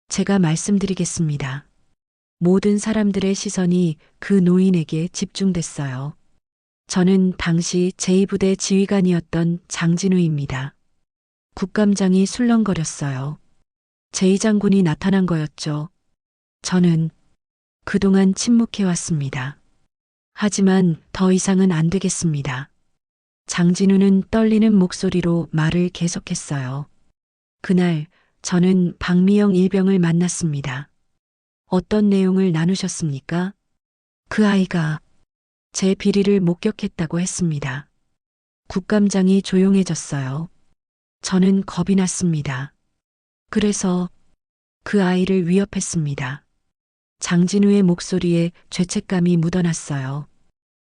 S1: 제가 말씀드리겠습니다. 모든 사람들의 시선이 그 노인에게 집중됐어요. 저는 당시 제2부대 지휘관이었던 장진우입니다. 국감장이 술렁거렸어요. 제2장군이 나타난 거였죠. 저는 그동안 침묵해왔습니다. 하지만 더 이상은 안 되겠습니다. 장진우는 떨리는 목소리로 말을 계속했어요. 그날 저는 박미영 일병을 만났습니다. 어떤 내용을 나누셨습니까? 그 아이가 제 비리를 목격했다고 했습니다. 국감장이 조용해졌어요. 저는 겁이 났습니다. 그래서 그 아이를 위협했습니다. 장진우의 목소리에 죄책감이 묻어났어요.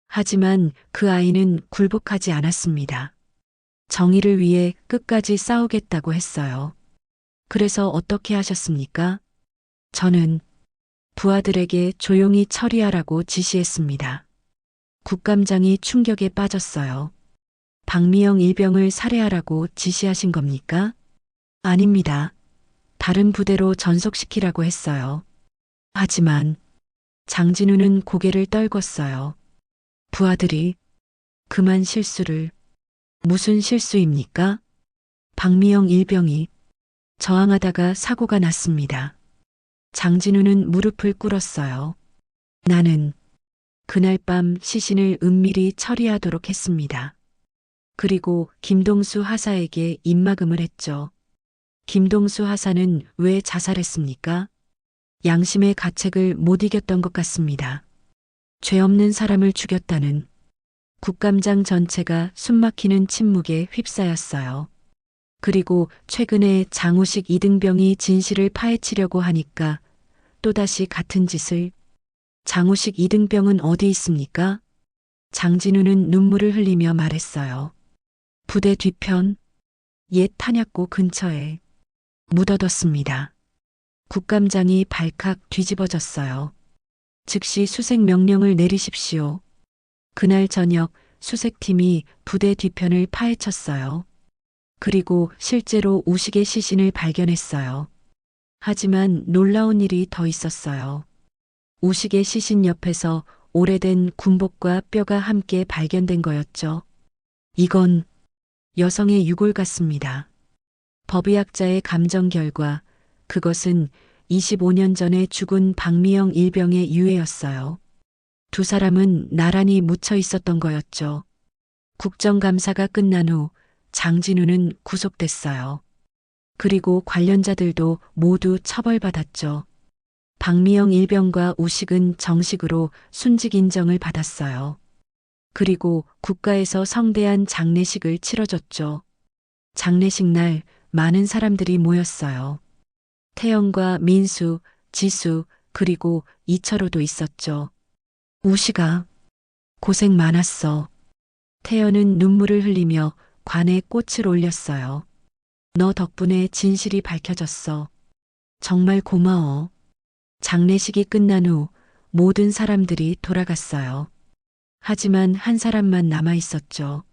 S1: 하지만 그 아이는 굴복하지 않았습니다. 정의를 위해 끝까지 싸우겠다고 했어요. 그래서 어떻게 하셨습니까? 저는 부하들에게 조용히 처리하라고 지시했습니다. 국감장이 충격에 빠졌어요. 박미영 일병을 살해하라고 지시하신 겁니까? 아닙니다. 다른 부대로 전속시키라고 했어요. 하지만 장진우는 고개를 떨궜어요. 부하들이 그만 실수를. 무슨 실수입니까? 박미영 일병이 저항하다가 사고가 났습니다. 장진우는 무릎을 꿇었어요. 나는 그날 밤 시신을 은밀히 처리하도록 했습니다. 그리고 김동수 하사에게 입막음을 했죠. 김동수 하사는 왜 자살했습니까? 양심의 가책을 못 이겼던 것 같습니다. 죄 없는 사람을 죽였다는. 국감장 전체가 숨막히는 침묵에 휩싸였어요. 그리고 최근에 장우식 이등병이 진실을 파헤치려고 하니까 또다시 같은 짓을. 장우식 이등병은 어디 있습니까? 장진우는 눈물을 흘리며 말했어요. 부대 뒤편 옛 탄약고 근처에 묻어뒀습니다. 국감장이 발칵 뒤집어졌어요. 즉시 수색 명령을 내리십시오. 그날 저녁 수색팀이 부대 뒤편을 파헤쳤어요. 그리고 실제로 우식의 시신을 발견했어요. 하지만 놀라운 일이 더 있었어요. 우식의 시신 옆에서 오래된 군복과 뼈가 함께 발견된 거였죠. 이건 여성의 유골 같습니다. 법의학자의 감정 결과 그것은 25년 전에 죽은 박미영 일병의 유해였어요. 두 사람은 나란히 묻혀 있었던 거였죠. 국정감사가 끝난 후 장진우는 구속됐어요. 그리고 관련자들도 모두 처벌받았죠. 박미영 일병과 우식은 정식으로 순직 인정을 받았어요. 그리고 국가에서 성대한 장례식을 치러줬죠. 장례식 날 많은 사람들이 모였어요. 태영과 민수, 지수, 그리고 이철호도 있었죠. 우식아, 고생 많았어. 태연은 눈물을 흘리며 관에 꽃을 올렸어요. 너 덕분에 진실이 밝혀졌어. 정말 고마워. 장례식이 끝난 후 모든 사람들이 돌아갔어요. 하지만 한 사람만 남아 있었죠.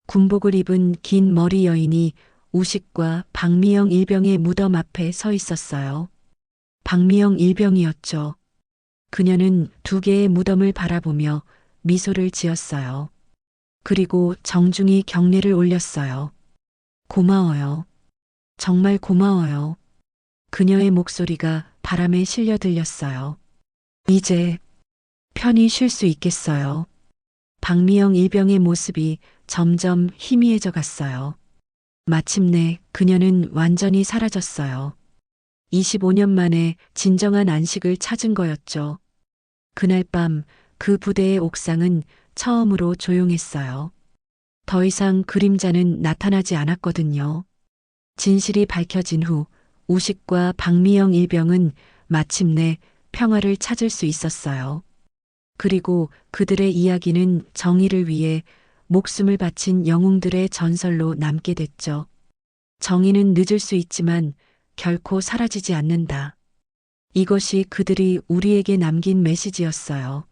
S1: 군복을 입은 긴 머리 여인이 우식과 박미영 일병의 무덤 앞에 서 있었어요. 박미영 일병이었죠. 그녀는 두 개의 무덤을 바라보며 미소를 지었어요. 그리고 정중히 경례를 올렸어요. 고마워요. 정말 고마워요. 그녀의 목소리가 바람에 실려 들렸어요. 이제 편히 쉴 수 있겠어요. 박미영 일병의 모습이 점점 희미해져 갔어요. 마침내 그녀는 완전히 사라졌어요. 25년 만에 진정한 안식을 찾은 거였죠. 그날 밤 그 부대의 옥상은 처음으로 조용했어요. 더 이상 그림자는 나타나지 않았거든요. 진실이 밝혀진 후 우식과 박미영 일병은 마침내 평화를 찾을 수 있었어요. 그리고 그들의 이야기는 정의를 위해 목숨을 바친 영웅들의 전설로 남게 됐죠. 정의는 늦을 수 있지만 결코 사라지지 않는다. 이것이 그들이 우리에게 남긴 메시지였어요.